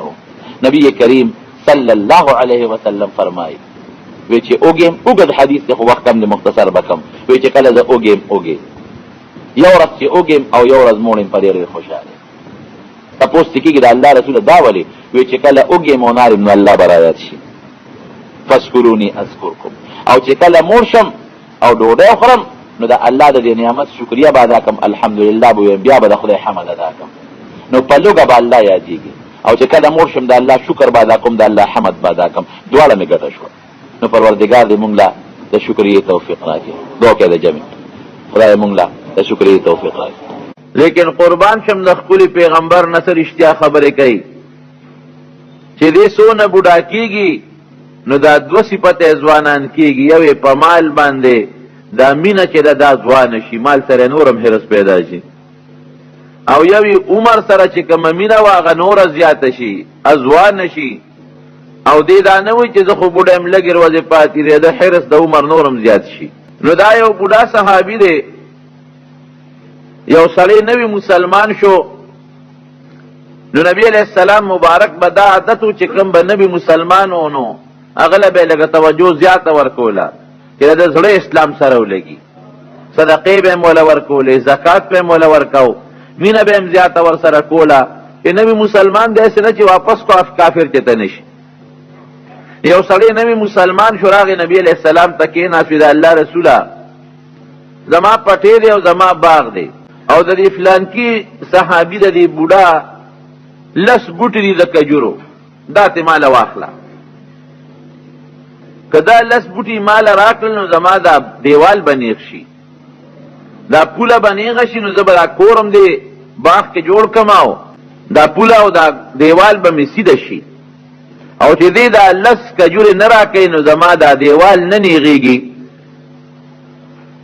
نبی کریم صلی الله علیه وسلم فرمایي وی چې اوګم اوګد حدیث ته وخت کم دی مختصر بکم وی چې کله زه اوګم یو ورځ چې اوګم او یو ورځ مونږ په ډېر خوشاله تاسو کېږي د الله رسول دا ولي وی چې کله اوګم او نارم نو الله برایت شي فذكروني اذكركم او چې کله مرشم او ډوډۍ خورم نو د الله د نعمت شکریا به ادا کوم الحمدلله به بیا به د خدای حمد ادا کوم نو په لوګه به الله یادېږي او چې کله مرشم د الله شکر به ادا کوم د الله حمد به ادا کوم دواړه مې ګټه شو نو پروردګار دې مونږ له د شکرې توفیق راکړي دوه کې د جمع خدای مونږ له د شکرې توفیق راکړي لیکن قربان شم د خپل پیغمبر نصر اشتیا خبره کوي چې دې سونه بوډا کیږي نو دا دو صفته ځوانان کیږي یو په مال باندې دا مینه چې دا ځوان شي مال سره نورم هرس پیدا شي او یو عمر سره چې کوم مینه واغه نور زیات شي ازوان شي او دې دا نه وي چې زه خو بوډم لګر وځي پاتې دی د حرس د عمر نورم زیات شي نو دا یو بوډا صحابي دی یو سړی نوی مسلمان شو نو نبی علیہ السلام مبارک به دا عادتو چې کوم به نبی مسلمانونو اغله به لږه توجه زیاته ورکوله چې د زړه اسلام سره ولګي صدقې به مولا ورکولې زکات به مولا ورکاو مینه به هم زیاته ور سره کوله چې نبی مسلمان داسې نه چې واپس کو کافر چته نشي یو سړی نبی مسلمان شو راغی نبی علیہ السلام ته کېنا چې د الله رسوله زما پټې دی او زما باغ دی او د دې فلان کې صحابي د دې بوډا لس بوټي دي د کجورو دا ته مال واخله کدا لس بوټي مال راکړل نو زما دا دیوال بنیغ شي دا پوله بنیغ شي نو زبر کورم دی باغ کې جوړ کماو دا پوله او دا دیوال به می سیده شي او چې دې دا لس کجوري نه راکې نو زما دا دیوال نه نیغيږي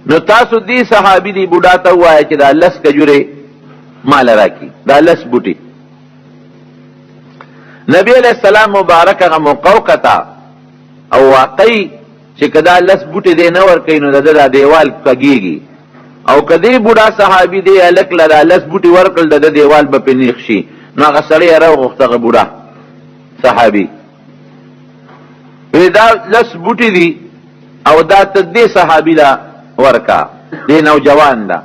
نو تاسو دې صحابي دی بوډا ته وایي چې دا لس کجوري مال راکې دا لس بوټي نبی علیہ السلام مبارک هغه موقوقتا او واقعي چې کدا لس بوټي دی نه ور کوي نو دا دیوال کګيږي او کدی بوډا صحابي دی الک لدا لس بوټي ورکل د دیوال په پنیخ شي نو هغه سړی راغوخته بوډا صحابي دا لس بوټي دی او دا تدې صحابي لا ورکا دی نوجوان دا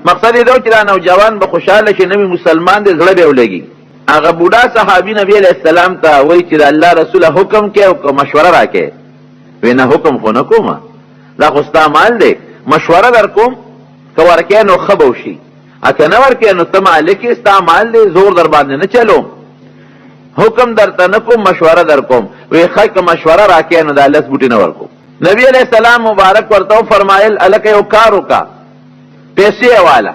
مقصد دا چې دا نوجوان به خوشاله شي نبی مسلمان دی زړه به ولګي هغه بوډا صحابي نبی علیہ السلام ته وایي چې الله رسول حکم کې او مشوره راکې وینا حکم خو نه کومه دا خو ستا مال دی مشوره در کوم که ورکې نو خبو شي اته نه ورکې نو ته مالک ستا مال دی زور در باندې نه چلو حکم درته نه کوم مشوره در کوم وی خلک مشوره راکې نو دا لس بوټي نه ورکو نبی علیہ السلام مبارک ورته فرمایل الک یو کار وکا پیسې والا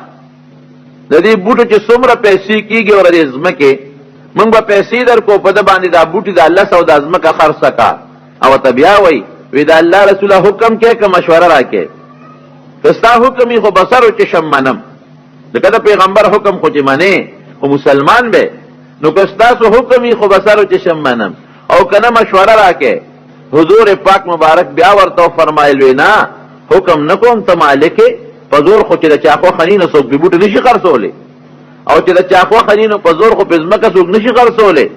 د دې بوټو چې څومره پیسې کیږي اور دې ځمکه موږ به پیسې در کو په د باندې دا بوټي د الله سو د ځمکه خرڅ کا او ته بیا وای وی دا الله رسول حکم کې که مشوره راکې کستا حکم خو بصر چې شمنم دغه پیغمبر حکم خو چې منه خو مسلمان به نو کستا سو حکم خو بصر چې شمنم او کنه مشوره راکې حضور پاک مبارک بیا ورته فرمایل وینا حکم نکوم ته مالک په زور خو چې د چاخو خنینو څوک به بوټ نشي خرڅولې او چې د چاخو خنینو په زور خو په ځمکه څوک نشي خرڅولې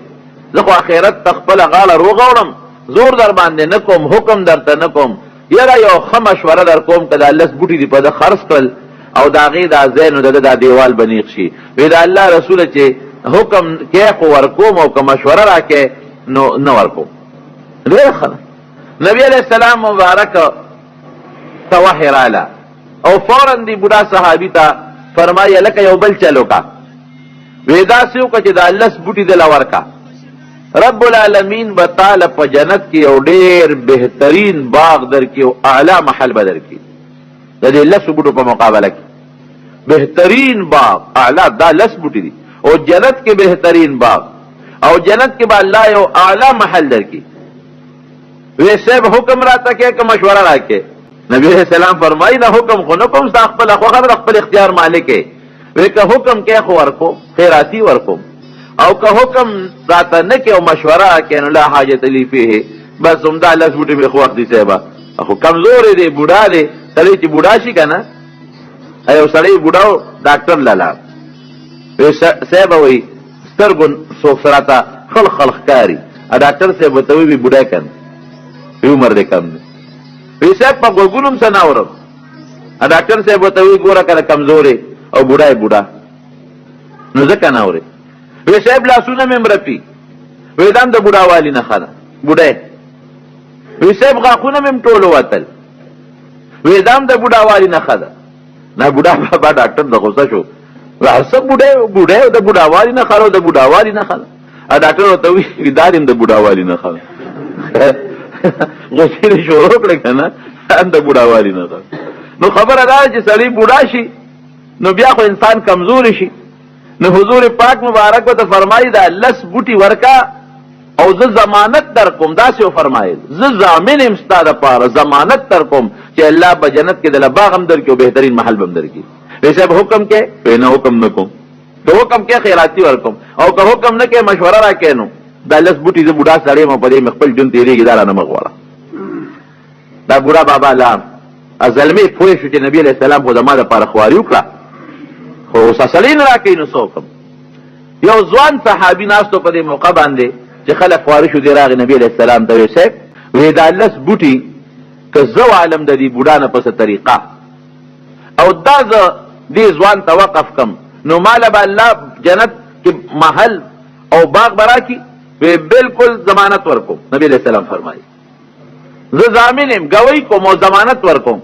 زه خو اخرت تخپل غاله روغورم زور در باندې نکوم حکم درته نکوم یره یو مشوره در کوم کله لس بوټي دی په د خرڅ کړ او دا غي دا زین د دیوال بنیغ شي وی دا الله رسول چې حکم کې خو ورکوم او که مشوره راکې نو نه ورکوم نبی علیہ السلام مبارک توحیر علی او فوراً دی بوډا صحابی ته فرمایي لکه یو بل چلو کا ودا سیو کچ د لس بوټي د لور کا رب العالمین بتعال په جنت کې او ډیر بهترین باغ در کې او اعلی محل بدر کې د دې لس بوټو په مقابله کې بهترین باغ اعلی دا لس بوټي دي او جنت کې بهترین باغ او جنت کې به الله یو اعلی محل در کې ویسے حکم راته کې که مشوره راکې نبی علیہ السلام فرمایي دا حکم خو نه کوم خپل خپل اختیار مالک وی که حکم کې خو ورکو خیراتی ورکو او که حکم راته نه کې او مشوره کې نو لا حاجت لی فيه بس هم دا لس بوټي به خو وخت دي صاحب خو کمزور دی بوډا دی سړی چې بوډا شي کنه ایو سړی بوډاو ډاکټر لاله صاحب وی سترګون سو سراته خل خلخ کاری ا ډاکټر صاحب ته وی بوډا کنه عمر دې کم دی. وی صاحب په غوږونو هم څه نه اورم. ډاکټر صاحب ورته وی ګوره کله کمزورې او بوډا بوډا نو ځکه نه اورې. وی صاحب لاسونه مې مرپي. وی دا هم د بوډاوالي نښه ده بوډی. وی صاحب غاښونه مې ټول وتل. وی دا هم د بوډاوالي نښه ده. نه بوډا بابا ډاکټر د غوسه شو. څه بوډی د بوډاوالي نښه ده، د بوډاوالي نښه ده. ډاکټر ورته وی دا هم د بوډاوالي نښه ده. غوسې دې شروع کړې که نه هم د بوډاوالي نښه ده. نو خبره دا چې سړی بوډا شي نو بیا خو انسان کمزوری شي. نو حضور پاک مبارک به ته فرمایي دا لس بوټي ورکا او زه ضمانت در کوم. داسې وفرمایل زه ضامن یم ستا دپاره، ضمانت در کوم چې الله به جنت کې دله باغ هم درکړي او بهترین محل به هم درکړي. وی صاحب حکم کې؟ وی نه حکم نه کوم. که حکم کې خیراتي ورکوم او که حکم نه کې مشوره راکې نو دا لس بوټي زه بوډا سړی یم او په دې مې خپل ژوند تېرېږي دا رانه مه غواړه. دا بوډا بابا لا زلمې پوه شو چې نبي علیه السلام خو زما دپاره خواري وکړه خو اوس اصلي نه راکوي نو څه وکړم. یو ځوان صحابي ناستو په دې موقع باندې چې خلک خواري شو دی راغی نبي علیه السلام ته وی صاحب وی دا لس بوټي که زه وعلم د دې بوډا نه په څه طریقه او دا زه دې ځوان ته وقف کم نو ماله به الله جنت کې محل او باغ به راکړي. وی بلکل ضمانت ورکوم. نبي علیه السلام فرمایي زه ضامن یم ګوی کوم او ضمانت ورکوم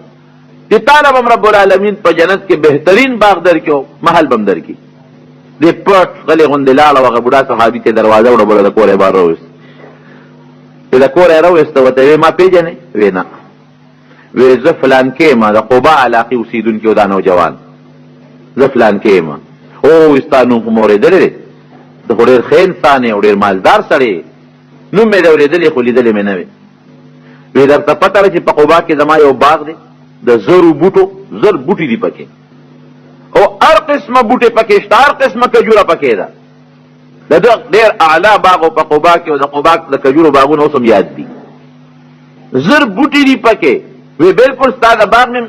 چې تاله به رب العالمین په جنت کې بهترین باغ درکړي او محل به هم درکړي. دې پټ غلې غوندې لاړه هغه بوډا صحابي ته دروازه وډبله د کور یې بار راویست. چې د کور یې راویسته ورته وی ما پېژنې؟ وی نه. وی زه فلانکې یم د قبا علاقې اوسېدونکي و دا نوجوان زه فلانکې یم. او ستا نوم خو مې اورېدلی دی ته خو ډېر ښه انسان یې او ډېر مالدار سړی یې نوم مې د اورېدلی خو لیدلی مې نه وې. وی درته پته ده چې په قبا کې زما یو باغ دی د زرو بوټو زر بوټي دي پکې او هر قسمه بوټي پکې شته، هر قسمه کجوره پکې ده. د ده ډېر اعلی باغ په قبا کې او د قبا د کجورو باغونه اوس هم یاد دي. زر بوټي دي پکې. وی بلکل ستا د باغ مې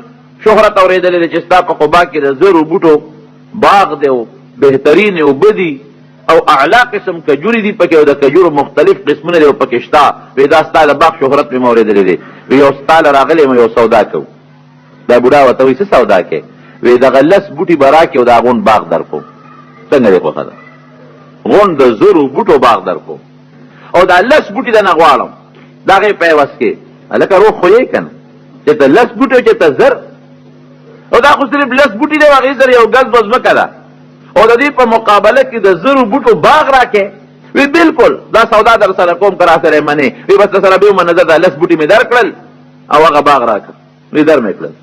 شهرت اورېدلی دی چې ستا په قبا کې د زرو بوټو باغ دی او بهترین اوبه دي او اعلی قسم کجوري دي پکې او د کجورو مختلف قسمونه دي پکې شته. وی دا ستا د باغ شهرت مې اورېدلی دی. وی یو ستا له راغلی یم یو سودا کوو. دا بوډا ورته وایي څه سودا کې؟ وی دغه لس بوټي به راکړې او د هغون باغ در کوم. څنګه دې خوښه ده؟ غون د زرو بوټو باغ در کوم او دا لس بوټي دنه غواړم د هغې په عوض کې. هلکه روغ خو یې که نه چې ته لس بوټي چې ته زر او دا خو صرف لس بوټي دی او هغې سره یو ګز به ځمکه ده او د دې په مقابله کې د زرو بوټو باغ راکې. وی بلکل دا سودا در سره کوم که را سره یې منې. وی بس در سره به ومنه زه دا لس بوټي مې در کړل او هغه باغ راکړه. وی در مې کړل.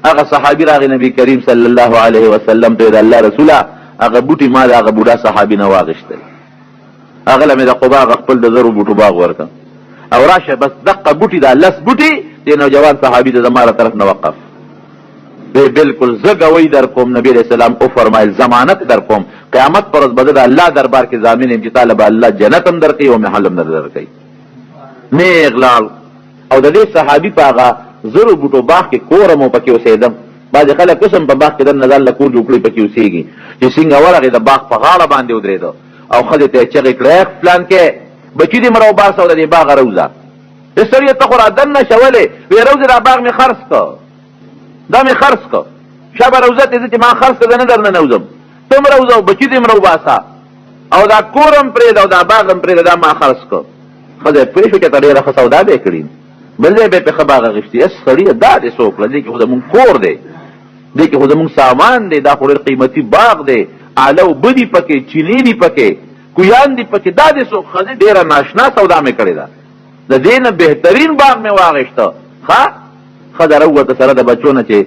هغه صحابي راغی نبی کریم صلی الله علیه وسلم ته د الله رسوله هغه بوټي ما د هغه بوډا صحابي نه واغېښتل. هغه له مې د قبا هغه خپل د زرو بوټو باغ ورکړه او راشه بس دقه بوټي دا لس بوټي دې نوجوان صحابي ته زما له طرف نه وقف. دی بلکل زه ګوی در کوم. نبي علیه السلام وفرمایل ضمانت در کوم قیامت پر ورځ به زه د الله دربار کې ضامن یم چې تاله به الله جنت هم درکوي او محل هم درکوي. نیغ لاړ او د دې صحابي په هغه زرو بوټو باغ کې کور هم پکې اوسېدم. بعضې خلک اوس هم په باغ کې دننه ځان له کور جوړ کړي پکې اوسېږي. چې څنګه ورغې د باغ په غاړه باندې ودرېده او ښځې ته یې چغې کړې فلانکې بچي دې مه راوباسه او د دې باغه روځه. سړیه ته خو را دننه شولې. وی روځې دا باغ مې خرڅ که دا مې خرڅ که شابه روزه ته زه چې ما خرڅ که زه نه در نه نوځم ته م روځه او بچي دې م راوباسه او دا کور هم پرېږده او دا باغ هم پرېږده دا ما خرڅ که. ښځه پوه شو چې ته ډېره ښه سودا به یې کړي. بل ځای به یې پې ښه باغ اخېستي. سړیه دا دې څه وکړه؟ دې کې خو زمونږ کور دی، دې کې خو زمونږ سامان دی، دا خو ډېر قیمتي باغ دی، اعلی اوبه دي پکې، چینې دي پکې، کویان دي پکې. دا دې څه ښځې ډېره ناشنا سودا مې کړې ده. د دې نه بهترین باغ مې واغېسته. ښه ښځه راووته سره د بچو نه چې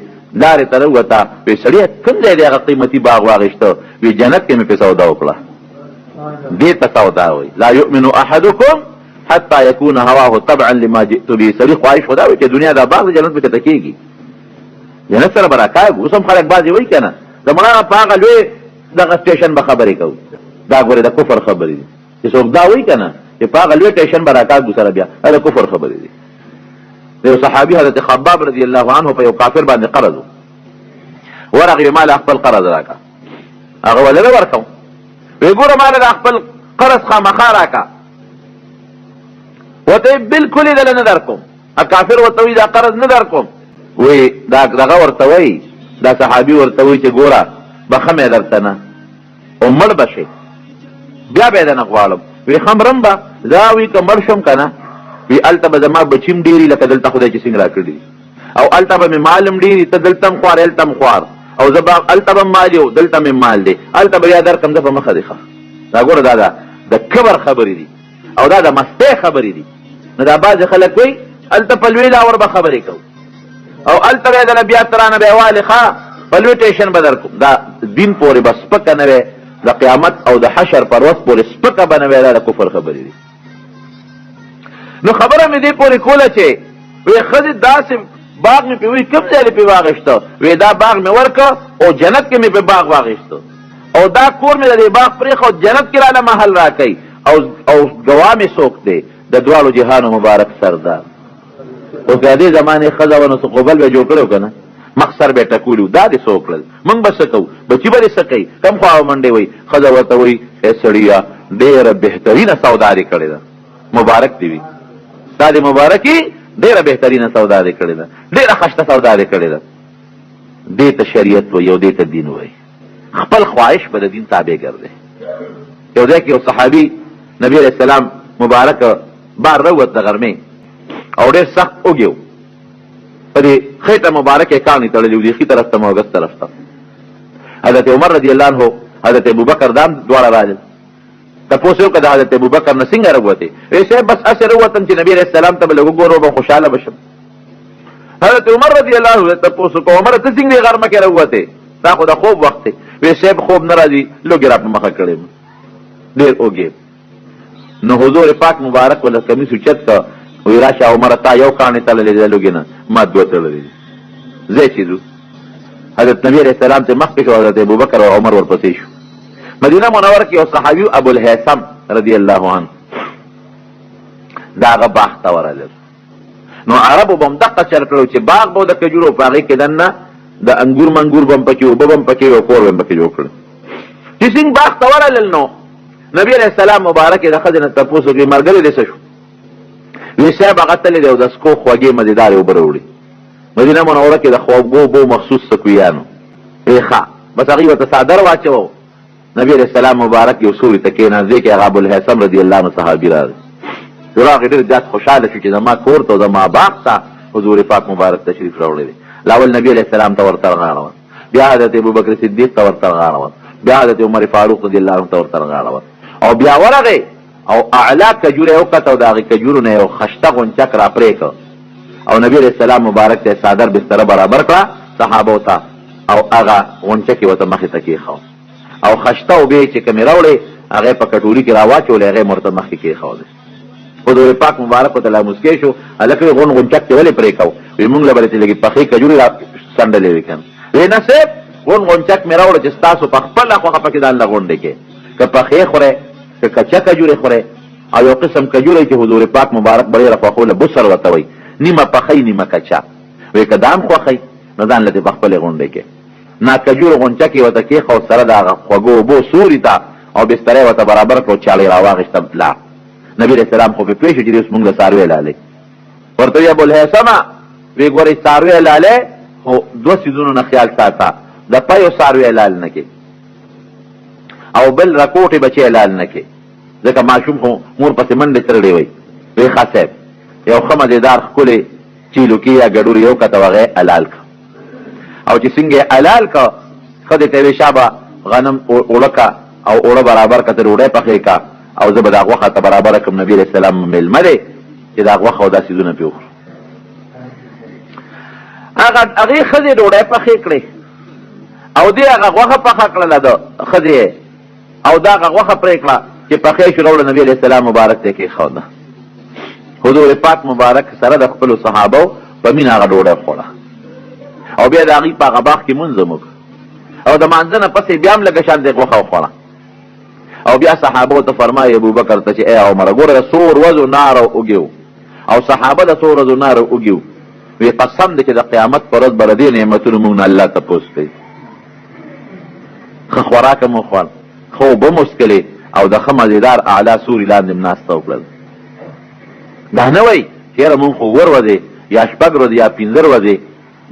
لارې ته راووته. وی سړیه کوم ځای دی هغه قیمتي باغ واغېسته؟ وی جنت کې مې پې سودا وکړه. دې ته سودا وایي. لا یؤمن احدکم حتی یکون هواه طبعا لما جئت به. سړي خواهش خدا وي چې دنیا دا باغ د جنت پې چته کېږي. جنت سره به راکاږو. اوس هم خلک بعضې وایي که نه د مړه په هغه لوی دغه سټېشن به خبرې کوو. دا ګورې د کفر خبرې دي چې څوک دا وایي که نه چې په هغه لوی سټېشن به راکاږو سره بیا دا د کفر خبرې دي. یو صحابي حضرت خباب رضی الله عنه په یو کافر باندې قرض و. ورغې ما له خپل قرض راکړه. هغه ولې نه ورکوم؟ وی ګوره ما له خپل قرض خامخا راکړه وته بالکل دل نه درکوم کافر ورته وی دا قرض نه درکوم وی دا دغه ورته وی دا صحابي ورته وی چې ګوره بخمه درته نه او مړ بشي بیا به نه غواړم وی خمرم با دا وی کمر شم کنه وی الته به زما بچیم ډیری لکه دلته خدای چې څنګه راکړي او الته به معلم ډیری ته دلته خوار الته خوار او زبا الته به مال یو دلته مې مال دی الته به یاد درکم د په مخه دی دا ګوره دا د کبر خبرې دي او دا د مسته خبرې دي نو دا باز خلک وی الته په لوی لاور به خبرې کو او الته به د بیا ترانه به والي ښا په لوی ټیشن بدر کو دا دین پورې بس پک نه وي د قیامت او د حشر پر وخت پورې سپکه بنوي دا د کفر خبرې دي نو خبره مې دې پورې کوله چې وی خځې داسې باغ مې په وی کوم ځای په واغښته وی دا باغ مې ورکه او جنت کې مې په باغ واغښته او دا کور مې د باغ پرې خو جنت کې راله محل راکې او ګواه مې څوک دی د دواړو جهانو مبارک سردار او که دې زمانه خزه ونه سو قبل به جوړ کړو کنه مخسر به ټکولو دا دې سوکړل موږ بس کو بچی به سکی کم خو منډي وای خزه ورته وای اے سړیا ډېر بهترینه سودا دې کړې ده مبارک دی وی دا دې مبارکي ډېر بهترینه سودا دې کړې ده ډېر خشته سودا دې کړې ده دې ته شریعت و یو دې ته دین وای خپل خواهش به د دین تابع ګرځي یو ځکه یو صحابي نبی علیہ السلام مبارک بار روت د غرمه او ډېر سخت اوګیو په دې خېټه مبارکه کانی تړلې دي خې طرف ته موګس طرف ته حضرت عمر رضی الله عنه حضرت ابوبکر دام دواړه راځي تاسو کده حضرت ابوبکر نه څنګه راوته ایسه بس اثر وطن چې نبی علیہ السلام ته لګو ګورو به خوشاله بشم حضرت عمر رضی الله عنه تاسو کو عمر ته څنګه غرمه کې راوته دا خو د خوب وخت وي شیب خوب ناراضي لوګي را په مخه کړم ډېر اوګي نو حضور پاک مبارک ول کمی سوچت کا وی راشه عمر تا یو کانه تللې لوګي نه ما دوه تللې زه چې دو حضرت نبی علیہ السلام ته مخ کې حضرت ابوبکر او عمر ورپسې شو مدینه منوره کې او صحابي ابو الهیثم رضی الله عنه داغه باغ ته ورغل نو عربو بم دقه چر کړو چې باغ بو د کجورو پاغي کې دنه د انګور منګور بم پکې او بم پکې او کور بم پکې جوړ کړ چې څنګه باغ ته ورغل نو نبی علیہ السلام مبارک د خزنه تاسو کې مرګره دي شو وی صاحب هغه تل دی د سکو خوږی مزیدار او بروړي مدینه منوره کې د خوږو بو مخصوص سکویانو ښه بس هغه ته صادر واچو نبی علیہ السلام مبارک یو سوري تکینا ځکه هغه ابو الهیثم رضی الله عنه صحابي راځي راغی ډېر ځات خوشاله شو چې زما کور ته زما باغ ته حضور پاک مبارک تشریف راوړی لاول نبی علیہ السلام ته ورته غاړه بیا حضرت ابوبکر صدیق ته ورته غاړه بیا حضرت عمر فاروق رضی الله عنه ته ورته غاړه او بیا ورغه او اعلی کجوره او کته او دغه کجورو نه یو خشته غونچک را پرې کو او نبی علیہ السلام مبارک ته صادر بستر برابر کړه صحابه ته او هغه غونچکی وته مخې ته کې خو او خشته او به چې کمه راوړې هغه په کټوري کې راواچولې هغه مرته مخې کې خو حضور پاک مبارک ته لا مسکې شو الکه غونچک ته ولې پرې کو وی مونږ لبرته لګي په کجوري را سندلې وکم وینا سه غونچک مې راوړ چې تاسو په خپل خو پکې دال لغونډې کې که په خې خوره که کچا کجوري خوره او یو قسم کجوري چې حضور پاک مبارک بړې رفقوله بصر وته وي نیمه پخې نیمه کچا وې کدام خوخې نه ځان لته په خپل غونډې کې نا کجور غونچا کې وته کې خو سره دا خوګو بو سوري تا او بستر وته برابر کړو چالي راواغشتم لا نبی رسول الله خو په پېښه چې اوس موږ ساروي لاله ورته یا بوله سما وی ګورې ساروي لاله خو دوه سيزونو نه خیال ساته د پيو ساروي لاله نه کې او بل رکوټي بچي اعلان نکي ځکه ماشوم خو مور پسې منډه ترړې وي خاصه یو خمدار خولي چیلو کې یا ګډوري یو کته وغه حلال کا او چې څنګه حلال کا خدای ته شابه غنم اورکا او اوره برابر کته روړې پخې کا او زه به دا غوخه ته برابر کوم نبی رسول الله مل مده چې دا غوخه او داسې زونه پیوخ هغه خدای روړې پخې کړې او دې هغه غوخه پخې کړل دا خدای او دا غوخه پرې کړه چې په خیر شروع نبی علیہ السلام مبارک ته کې خو ده حضور پاک مبارک سره د خپل صحابه په مینا غډوړه خوړه او بیا د هغه په غباخ کې منظم او د مانځنه پسې بیا هم لګ شان دغه خوړه او بیا صحابه ته فرمایي ابوبکر ته چې اے عمر ګوره سور وزو نار اوګیو او صحابه د سور وزو نار اوګیو وی قسم دې چې د قیامت پر ورځ بر دې نعمتونو مونږ الله ته پوښتې خو خوراکه مو خور خو به مشکله او د خمزیدار اعلی سوري لاندې ناس توکل دا نه وایي چې یاره مونږ خو ور ورځې یا شپږ ورځې یا پنځه ورځې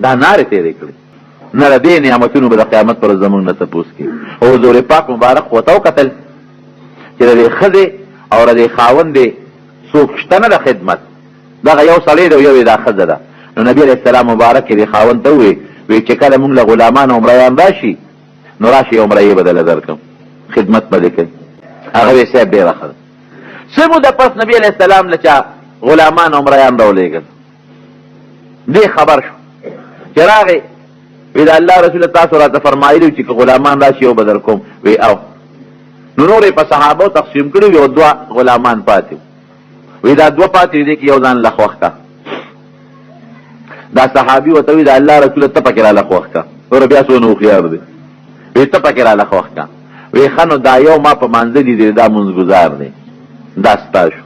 دا نارې تېرې کړې نه د دې نعمتونو به د قیامت پر ورځ زمونږ نه تپوس کړي. او حضور پاک مبارک ورته وکتل چې د دې ښځې او د دې خاوند دې څوک شته نه د خدمت، دغه یو سړی دی او یو یې دا ښځه ده. نو نبي علیه السلام مبارک یې دې خاوند ته وویل چې کله مونږ له غلامان او عمریان راشي نو راشي عمره به دله درکړم، خدمت به دې کوي. هغه وی صاحب ډېره ښه ده. څه موده پس نبي علیه السلام له چا غلامان او عمریان راولېږل، دې خبر شو چې راغی وی د الله رسول تاسو راته فرمایلي چې که غلامان راشي او به درکوم. وی او نو نور یې په صحابو تقسیم کړي وي او دوه غلامان پاتې وی دا دوه پاتې دي کې یو ځان له خوښ کا. دا صحابي ورته وی د الله رسول ته پکې راله خوښ کا، نور بیا څونه هوښیار دی، وی ته پکې راله خوښ کا. وی ښه نو دا یو ما په مانځه دي دا مونځګزار دی، دا ستا شو،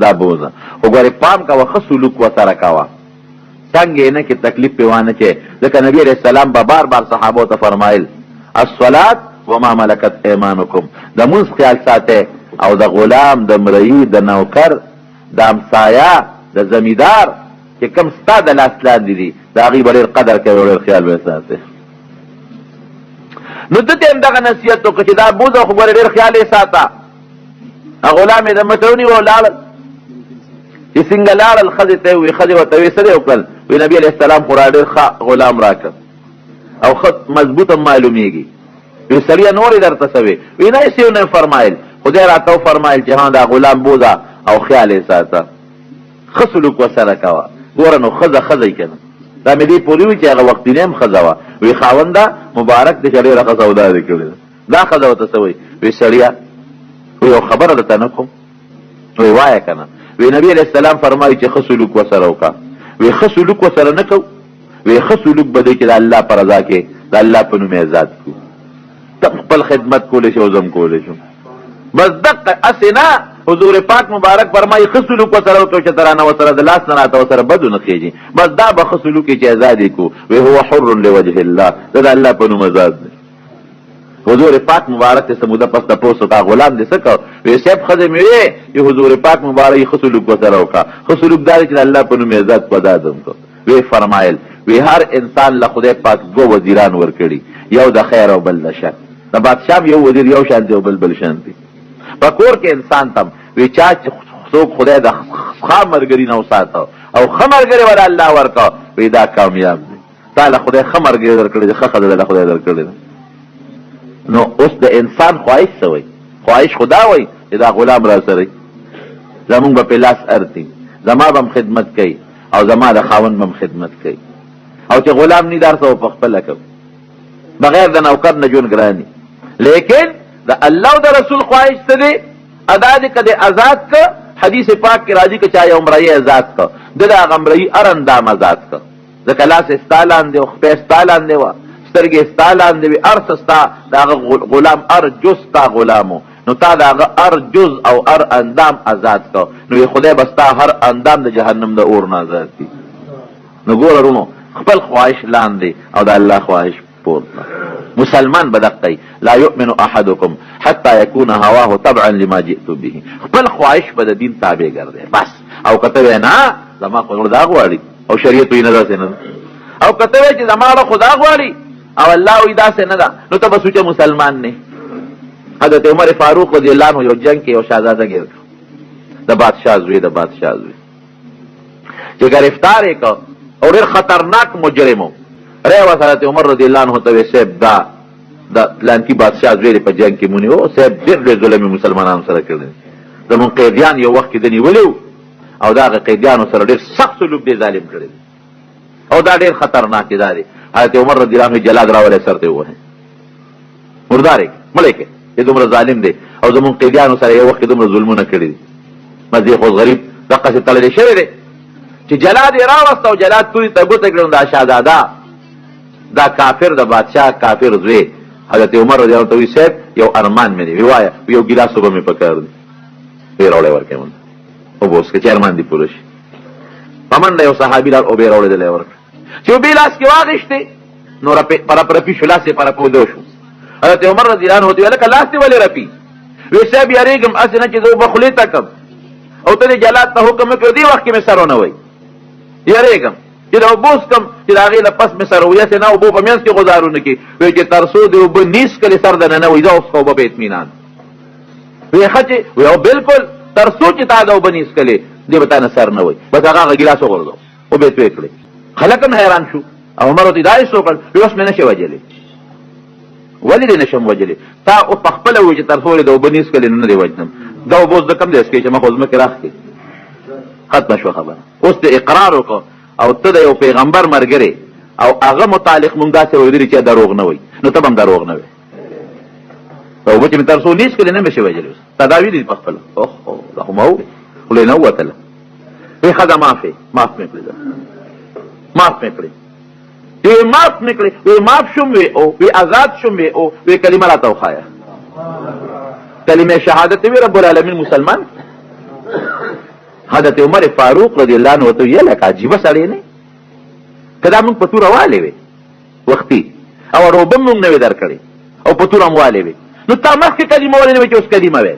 دا بوزه. خو ګورې پام کوه ښه سلوک ورسره کوه، تنګ یې نه کې تکلیف پې وانه چې ځکه نبي علیه السلام به بار بار صحابو ته فرمایل الصلات وما ملکت ایمانکم، د مونځ خیال ساتئ او د غلام د مرئی د نوکر د امسایه د زمیدار چې کوم ستا د لاس لاندې دي د هغې به ډېر قدر کوي او ډېر خیال به یې ساتئ. نو ده ته هم دغه نصیحت وکړه چې دا بوزه خو ګوره ډېر خیال یې ساته. غلام یې د مټه ونیو لاړل چې څنګه لاړل ښځې ته یې وویل، ښځې ورته ویې څه دی وکړل؟ وی نبي علیه السلام خو را ډېر ښه غلام راکړ او ښه مضبوط هم معلومیږي. وی سړیه نور یې درته څه وی؟ وی نه یې نه فرمایل، خدای راته وفرمایل چې ها دا غلام بوزه او خیال یې ساته، ښه سلوک ورسره کوه. ګوره نو ښځه ښځی که نه، دا مې دې پورې وي چې هغه وختینې هم ښځه وه. وی خاونده مبارک دې چې ډېره ښه سودا دې کړې ده. دا ښځه ورته څه وایي؟ وی سړیه وی یو خبره درته نه کوم؟ وی وایه که نه؟ وی نبي علیه السلام فرمایي چې ښه سلوک ورسره وکړه. وی ښه سلوک ورسره نه کوو، وی ښه سلوک به دی چې د الله په رضا کې د الله په نوم یې ذات کړو. ته خپل خدمت کولی شي او زه هم کولی شم. بس دقه هسې نه، حضور پاک مبارک فرمایي ښه سلوک ورسره وکړو چې ته رانه ورسره د لاس نه راته ورسره بد ونه خېږي. بس دا به ښه سلوک یې چې ازاد یې کړو. وی هو حر لوجه الله، دا د الله په نوم ازاد دی. حضور پاک مبارک ته سموده پس تپوس وکړه غلام دې څه کړ؟ وی صاحب ښځې مې وې چې حضور پاک مبارک ښه سلوک ورسره وکړه، ښه سلوک دا دی چې د الله په نوم یې ازاد کړو، ازاد هم کړ. وی فرمایل وی هر انسان له خدای پاک دوه وزیران ورکړي، یو د خیر او بل د شر. د بادشاه یو وزیر یو شان دی او بل شان دی. په کور کې انسان تم وی چا چې څوک خدای د ښه ملګري نه وساته او ښه ملګري ولا الله ورکړه، وی دا کامیاب دی. تا له خدای ښه ملګري درکړي دی، ښه ښځه له خدای درکړې ده. نو اوس د انسان خواهش څه وایي؟ خواهش خدا وایي چې دا غلام را سره زمونږ به پې لاس ارتي، زما به هم خدمت کوي او زما د خاوند به هم خدمت کوي. او چې غلام نی دار څه په خپله کوي، بغیر د نوکر نه ژوند ګراني. لیکن د الله او د رسول خواهش څه دی؟ ادا دې که دې آزاد که، حدیث پاک کې راځي که چا یو امرئي آزاد که، ده د هغه امرئي هر اندام آزاد که. ځکه لاس یې ستا لاندې و، خپۍ ستا لاندې وه، سترګې ستا لاندې وي، هر څه ستا د هغه غلام هر جز ستا غلام و. نو تا د هغه هر جز او هر اندام آزاد که، نو خدای به ستا هر اندام د جهنم د اور نه آزاد کړي. نو ګوره رونو خپل خواهش لاندې او د الله خواهش پورته. مسلمان بدقی لا یؤمن احدکم حتی یکون هواه تبعا لما جئت به، خپل خواهش به د دین تابع ګرځي بس. او کته نه زما خو دا غواړي او شریعت یې نه ده نه، او کته چې زما خدا غواړي او الله وی داسې نه ده، نو ته به سوچه مسلمان نه. حضرت عمر فاروق رضی الله عنه یو جنگ کې یو شهزاده ګیر کړ، د بادشاه زوی چې گرفتار یې کړ او ډېر خطرناک مجرم و. رای حضرت عمر رضی الله عنه ته وی صاحب دا د پلانکي بادشاه زوی په جنگ کې مونیو صاحب ډېر ظلم مسلمانانو سره کړی، زمونږ قیدیان یو وخت کې د نیولي او د هغه قیدیانو سره ډېر سخت سلوک دی ظالم کړی او دا ډېر خطرناک دی. حضرت عمر رضی الله عنه جلاد راولې سر ته ووهه، مردار یې مړی کړې چې دومره ظالم دی او زمونږ قیدیانو سره یو وخت کې دومره ظلمونه کړي دي. مزیخ اوس غریب دقسې تړلی شوی دی چې جلاد یې راوسته او جلاد تورې ته ګوته کړي. دا شهزاده دا کافر د بادشاه کافر زوی حضرت عمر رضی الله عنه ته وایي صاحب یو ارمان مې دی، وی وایه یو ګیلاس اوبه مې پکار دی. وی راوړی ورکړې مونږ اوبه وڅښه چې ارمان دې پوره شي. په منډه یو صحابي لاړ اوبه یې راوړېدلی یې ورکړه چې اوبه لاس کې واخېستې نو رپي شو، لاس یې په رپودو شو. حضرت عمر رضی الله عنه ورته ویل لکه لاس دې ولې رپي؟ وی صاحب یارېږم هسې نه چې زه اوبه خولې ته کړم او ته جلات ته حکم وکړ دی وخت کې مې سرونه وای یریګم چې دا وبوس کم چې دا غي لپس مې سره ویا سه نه وبو په میانس کې گزارونه کې وای چې ترسو دی وب نیس کلی سر د نه وای دا اوس خو به اطمینان وی خچ وی بالکل ترسو چې تا دا وب نیس کلی دی بتا نه سر نه وای بس هغه ګلاس وګورځو او به تو کړی خلکم حیران شو او عمر ته دای سو کړ اوس مې نشي وجلې ولې دې نشم وجلې تا او خپل وې چې ترسو دی وب نیس کلی نه دی وجنم دا وبوس د کم دی چې ما خو زما کې راخې ختم شو خبره اوس ته اقرار وکړه او ته د یو پیغمبر مرګري او هغه متعلق مونږ داسې ویلي چې دروغ نه وي نو ته هم دروغ نه وي او به چې تر څو نیس کله نه مشي وجلې تداوی دي په خپل اوه دا هم او ولې نه وته وی خدا معافي معاف مې کړی معاف مې کړی وی معاف مې کړی وی معاف شوم وی او وی آزاد شوم وی او وی کلمه لا توخایا کلمه شهادت وی رب العالمین مسلمان حضرت عمر فاروق رضی الله عنه ته یې لکه عجیب سړی نه کدا موږ پتو راواله وي وختي او روبم موږ نه درکړي او پتو رامواله وي نو تا مخکې کلمه ولې نه وي چې اوس کلمه وي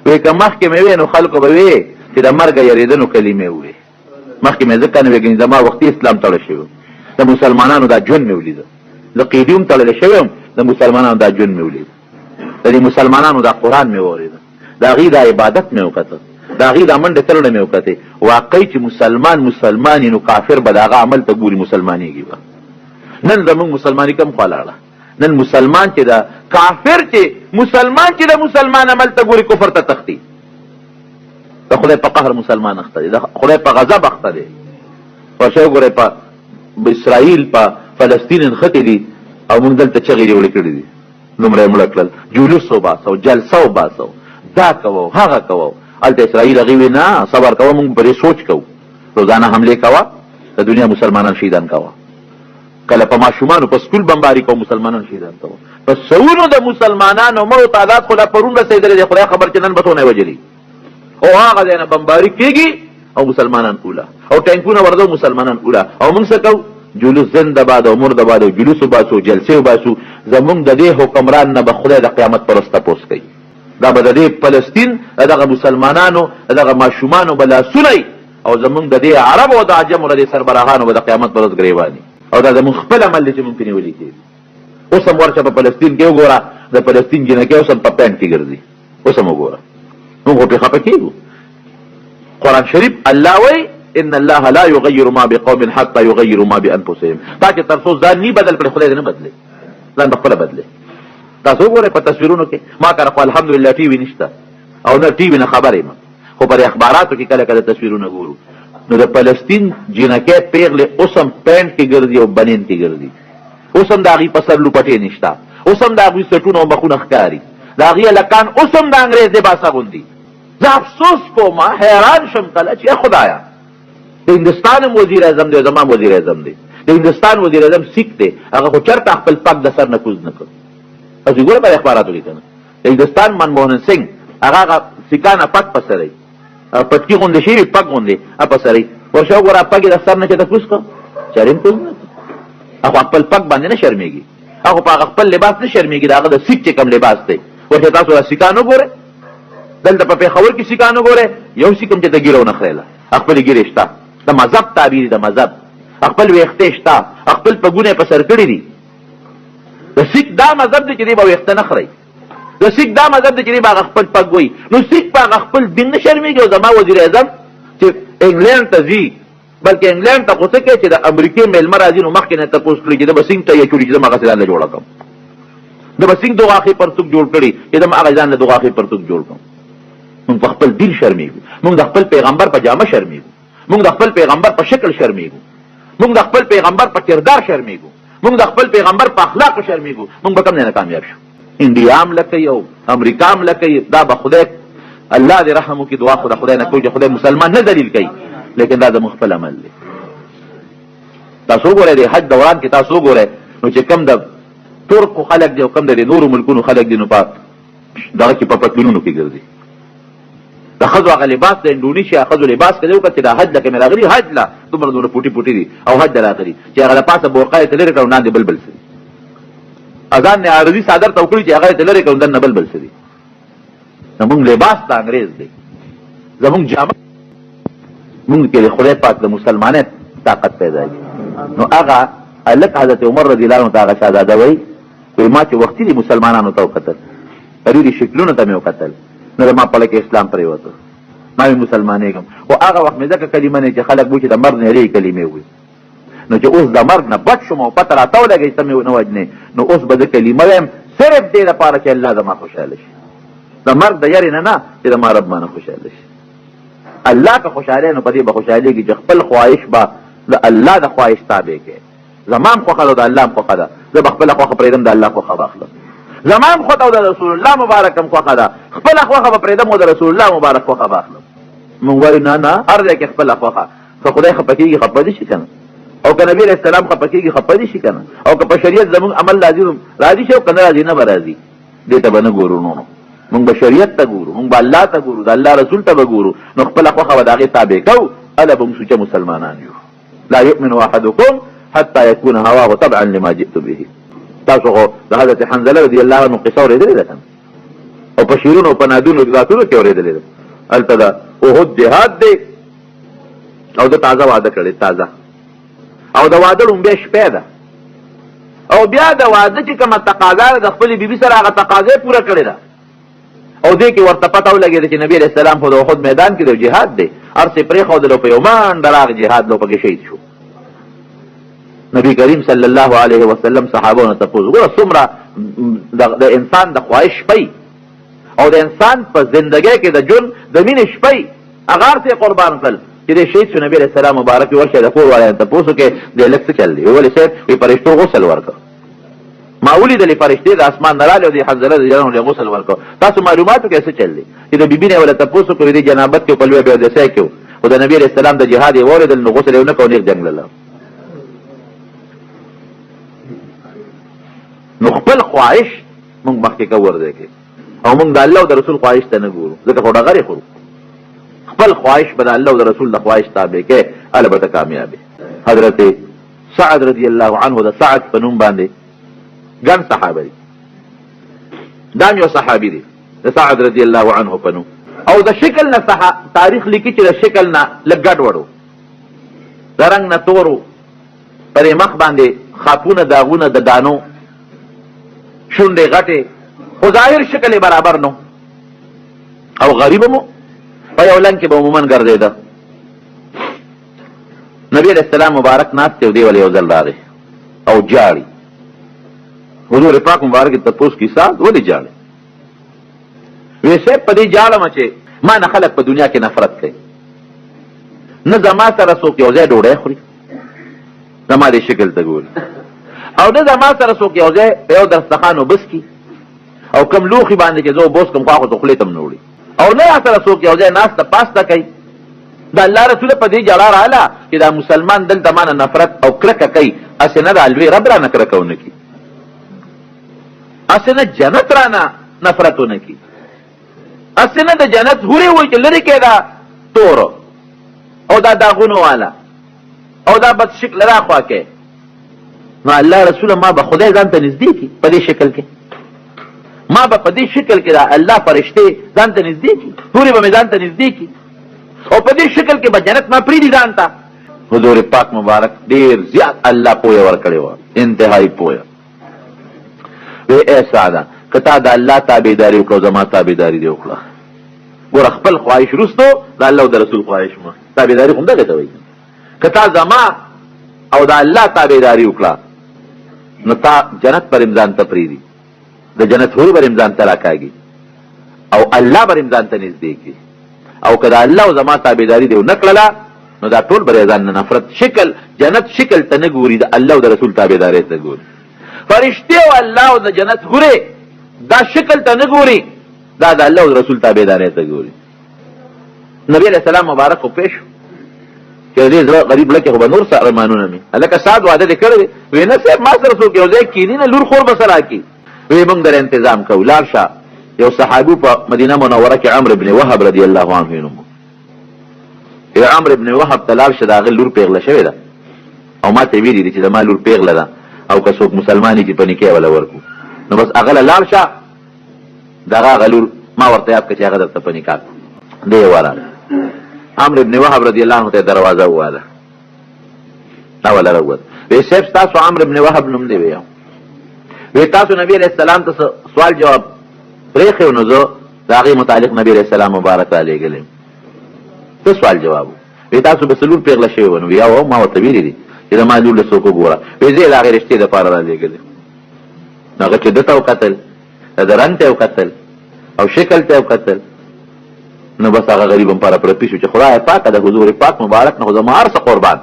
وی که مخکې مې وي نو خلکو به وي چې د مرګ یریدنو کلمه وي مخکې مې ځکه نه وي زما وختي اسلام تړل شوی د مسلمانانو دا ژوند مې ولید د قیدوم تړل شوی د مسلمانانو دا ژوند مې ولید د مسلمانانو دا قران مې اورید دا غي د عبادت مې وکړه دا غي د منډه تلونه مې وکړه واقعي چې مسلمان نو کافر به داغه عمل ته ګوري مسلمانېږي نن زموږ مسلمانی کم خلاړه نن مسلمان چې دا کافر چې مسلمان چې د مسلمان عمل ته ګوري کفر ته تختی دا خدای په قهر مسلمان اخته دی دا خدای په غضب اخته دی ورشه ګوره په اسرائیل په فلسطین انخته دي او موږ دلته چغې وړي کړې دي نمره مړ کړل جلوس وباسو جلسه وباسو دا کوو هغه کوو الته اسرائیل غوي نه صبر کوو موږ پرې سوچ کوو روزانه حمله کوو د دنیا مسلمانان شهیدان کوو کله په ماشومان په سکول بمباری کوو مسلمانان شهیدان کوو په سونو د مسلمانانو مو تعداد خدا پرون رسیدلې خدای خبر چې نن بتونه وجلی او هغه نه بمباری کیږي او مسلمانان اوله او ټانکونه ورده مسلمانان اوله او موږ څه کوو جلوس زنده باد او مرده باد او جلوس وباسو جلسه وباسو زمونږ د دې حکمران نه به خدای د قیامت پرسته پوس کوي دا به د دې فلسطین دغه مسلمانانو دغه ماشومانو بلا سنئ او زمونږ د دې عرب او د عجم او د سربراهانو به د قیامت پرس ګریوانی او دا زمونږ خپل عمل چې ممکن ویلي کېږي اوس هم ورشه په فلسطین کې وګوره د فلسطین جنکې اوس هم په پینټ کې ګرځي اوس هم وګوره موږ په خپه کېږو قرآن شریف الله وایي ان الله لا يغير ما بقوم حتى يغيروا ما بانفسهم تا چې تر څو ځان نه بدل کړي خدای دې نه بدلي ځان خپل بدلي تاسو وګورئ په تصویرونو کې ما کړه خو الحمدلله ټي وي نشته او نه ټي وي نه خبرې ما خو پر اخباراتو کې کله کله تصویرونه ګورو نو د فلسطین جنکې پیغله اوسم پینټ کې ګرځي او بنین کې ګرځي اوسم داغي په سر لوپټې نشته اوسم داغي سټونو او مخونه ښکاری داغي لکان اوسم د انګريز لباسه غوندي زه افسوس کوم حیران شم کله چې خدایا د هندستان وزیر اعظم دی زمام وزیر اعظم دی د هندستان وزیر اعظم سیک دی هغه خو چرته خپل پاک د سر نه کوز نه کړ اوس وګوره په اخباراتو کې کنه د هندستان منموهن سنگ هغه سیکانه پک پسري پټکی غونډه شي پک غونډه اپسري ورشو ګوره پک د سر نه چته کوز کو چرېم کوز نه هغه خپل پک باندې نه شرمېږي هغه په خپل لباس نه شرمېږي هغه د سیک چې کوم لباس دی ورته تاسو سیکانو ګوره دلته په خبر کې سیکانو ګوره یو سیکم چې د ګیرو نه خړېلا خپل ګیرشتا د مذهب تعبیر د مذهب خپل ویخته شتا خپل پګونه په سر کړی دي د سیک دا مذهب دی چې دی به ویخته نه خړی د سیک دا مذهب دی چې دی به خپل پګوي نو سیک په خپل دین نه شرمېږي او زما وزیر اعظم چې انګلند ته ځي بلکې انګلند ته کوڅه کې چې د امریکای ملمر راځي نو مخکې نه تاسو کړی چې د بسنګ ته یې چوری چې ما غسل الله جوړ کړم د بسنګ دوغاخي پرتګ جوړ کړی چې د ما غزان له دوغاخي پرتګ جوړ کړم موږ په خپل دین شرمېږو موږ د خپل پیغمبر په جامه شرمېږو موږ د خپل پیغمبر په شکل شرمېږو موږ د خپل پیغمبر په کردار شرمېږو موږ د خپل پیغمبر په اخلاق شرمېږو موږ به کوم نه کامیاب شو انډیا هم لکه یو امریکا هم لکه دا به خدای الله دې رحم وکړي دعا خو د خدای نه کوي چې خدای مسلمان نه دلیل کوي لیکن دا د مخفل عمل دی تاسو ګورئ د حج دوران کې تاسو ګورئ نو چې کم د ترکو خلک دی او کم د نورو ملکونو خلک دی نو په دغه کې په پتلونو کې ګرځي د خزو هغه لباس د انډونیشیا خزو لباس کې دی چې د حج لکه مې راغلي حج لا دومره دونه پوټي پوټي دي او حج راغلي چې هغه د پاسه بورقای ته لري کړو نه دی بلبل سي اذان نه عربي صادر توکړي چې هغه ته لري کړو نه بلبل سي موږ لباس د انګريز دی زمونږ جامه مونږ کې د خدای پاک د مسلمانیت طاقت پیدا کړي. نو هغه هلک حضرت عمر رضی الله عنه ته هغه شهزاده وایي ما چې وختي دي مسلمانانو ته وکتل، ډېرې شکلونو ته مې وکتل، نو ما په لکه اسلام پرېوته، ما مې مسلمانېږم. خو هغه وخت مې ځکه کلمه نه چې خلک وایي چې د مرګ نه لرې کلمې وایي، نو چې اوس د مرګ نه بچ شوم او پته راته ولګي چې ته مې نه وجنې، نو اوس به زه کلمه وایم صرف دې دپاره چې الله زما خوشحاله شي، د مرګ د یارې نه چې زما رب مانه خوشحاله شي. الله که خوشحاله نو په دې به خوشحالېږي چې خپل خواهش به د الله د خواهش تابع کړي. زما هم خوښه ده د الله هم خوښه ده، زه به خپله خوښه پرېږدم د الله خوښه به اخلم. زما هم خوښه او د رسول الله مبارک هم خوښه ده، خپله خوښه به پرېږدم او د رسول الله مبارک خوښه به اخلم. مونږ وایو نه نه، هر ځای کې خپله خوښه، که خدای خفه کېږي خفه دې شي که نه، او که نبي علیه السلام خفه کېږي خفه دې شي که نه، او که په شریعت زمونږ عمل راضي شي او که نه راضي نه به راضي، دې ته به نه ګورو. نو مونږ به شریعت ته ګورو، مونږ به الله ته ګورو، د الله رسول ته به ګورو، نو خپله خوښه به د هغې تابع کوو. هله به مونږ سوچه مسلمانان یو. لا یؤمن احدکم حتی یکون هواه طبعا لما جئت به. تاسو خو د حضرت حنظله رضی الله عنه قصه اورېدلې ده که نه، او په شعرونو او په نادونو ذاتونو کې اورېدلې ده. هلته د احد جهاد دی او د تازه واده کړی، تازه، او د واده لومبۍ شپې ده، او بیا د واده چې کومه تقاضا ده د خپلې بیبي سره هغه تقاضا یې پوره کړې ده، او دې کې ورته پته ولګېده چې نبي علیه السلام خو د احد میدان کې د جهاد دی، هر څه یې پرېښودلو په یو منډه راغی جهاد لو پکې شهید شو. نبی کریم صلی الله علیه وسلم صحابو نه تپوس ګوره څومره د انسان د خواهش شپی او د انسان په زندګۍ کې د ژوند د مینې شپی هغه هر څه یې قربان کړل چې د شهید شو. نبي علیه السلام مبارک ورشه د کور والا تپوس وکړې دې لږ څه چل دی؟ ولې صاحب وایي فرشتو غسل ورکړ، ما ولیدلې فرشتې د اسمان نه رالې او د حنظله رضی الله عنه غسل ورکړ. تاسو معلومات وکړئ څه چل دی چې د بیبي نه یې ورله تپوس وکړو دې جنابت کې په لوی بې اودسۍ کې و، خو د نبي علیه السلام د جهاد یې واورېدل نو غسل یې ونه کړ، نیغ جنګ له. نو خپل خواهش مونږ مخکې کوو ورځای کې، او مونږ د الله او د رسول خواهش ته نه ګورو، ځکه خو ډغرې خورو. خپل خواهش به د الله او د رسول د خواهش تابع کې، هله به ته کامیابې. حضرت سعد رضی الله عنه د سعد په نوم باندې ګڼ صحابه دي، دا یو صحابي دی د سعد رضی الله عنه په نوم، او د شکل نه تاریخ لیکي چې د شکل نه لږ ګډوډ و، د رنګ نه تور و، پرې مخ باندې خاپونه داغونه د دانو، شونډې غټې، خو ظاهر شکل یې برابر نو، او غریب مو په یو لنګ کې به عموماً ګرځېده. نبي علیه السلام مبارک ناست دی او دی ولې یو ځل راغی او جاړي. حضور پاک مبارک یې تپوس کیسه ولې جاړي؟ وی صاحب په دې جاړم چې ما نه خلک په دنیا کې نفرت کوي، نه زما سره څوک یو ځای ډوډۍ خوري زما دې شکل ته ګوري، او نه زما سره څوک یو ځای په یو دسترخوان وبس کي، او کم لوښي باندې چې زه وبوس کم خوا خو ته خولې ته م نه وړي، او نه را سره څوک یو ځای ناسته پاسته کوي. د الله رسول په دې جړه راغله چې دا مسلمان دلته ما نه نفرت او کرکه کوي، هسې نه د لوی رب رانه کرکه ونه کي، هسې نه جنت رانه نفرت ونه کي، هسې نه د جنت هورې وایي چې لرې کې دا تور او دا داغونو والا او دا بد شکل را خوا کې. نو الله رسول ما به خدای ځان ته نږدې کي په دې شکل کې، ما به په دې شکل کې دا الله فرشتې ځان ته نږدې کي، هورې به مې ځان ته نږدې کي، او په دې شکل کې به جنت ما پرېږدي ځان ته. حضور پاک مبارک ډېر زیات الله پویه ورکړې وه، انتهایي پویه. وی ای سعده که تا د الله تابعداري وکړه زما تابعداري دې وکړه. ګوره خپل خواهش وروستو د الله او د رسول خواهش مه، تابعداري خو همدغې ته وایي. که تا زما او د الله تابعداري وکړه نو تا جنت پر امځان ته پرېږدي، د جنت هورې پر امځان ته راکاږي، او الله پر امځان ته نږدې کړي. او که د الله او زما تابعداري دې ونه کړله نو دا ټول بر ځان نه نفرت شکل جنت شکل ته نه ګوري، د الله او د رسول تابعداري ته ګوري. فرشتې او الله او د جنت هورې دا شکل ته نه ګوري، دا د الله او د رسول تابعداري ته ګوري. نبی علیه السلام مبارک خو پېښ چې دې زړه غریب لکه خو به نور څه ارمانونه مې هلکه سعد واده دې کړی دی؟ وی نه صاحب ما سره څوک یو ځای کښېني نه لور خور به سره راکړي. وی موږ در انتظام کوو، لاړ شه. یو صحابي په مدینه منوره کې عمرو بن وهب رضی الله عنه نوم و. عمرو بن وهب ته لاړ شه، د هغه لور پیغله شوې ده، او ما ته ویلي دي چې زما لور پیغله ده، او که څوک مسلمان چې په نکاح وله ورکړو نو بس هغه له لاړ شه، د هغه لور ما ورته یاد کړه چې هغه درته په نکاح کړو. دی یې ورغله عمرو ابن وهب رضی الله عنه ته دروازه واله اوله راووت وی صاحب تاسو عمرو ابن وهب نوم دی وی تاسو نبی علیہ السلام ته سوال جواب پرېښی نو زه د هغې متعلق نبی علیہ السلام مبارک ته لېږلی څه سوال جواب وی تاسو به څلور پېغله شوي وه نو وی او ما ورته ویلي دي چې زما لور له څوک وګوره وی زه یې د هغې رشتې دپاره را لېږلی نو هغه چې ده ته وکتل د رنګ ته یې وکتل او شکل ته یې وکتل نو بس هغه غریب هم پاره پرپي شو چې خدای پاکه د حضور پاک مبارک نه خو زما هر څه قربان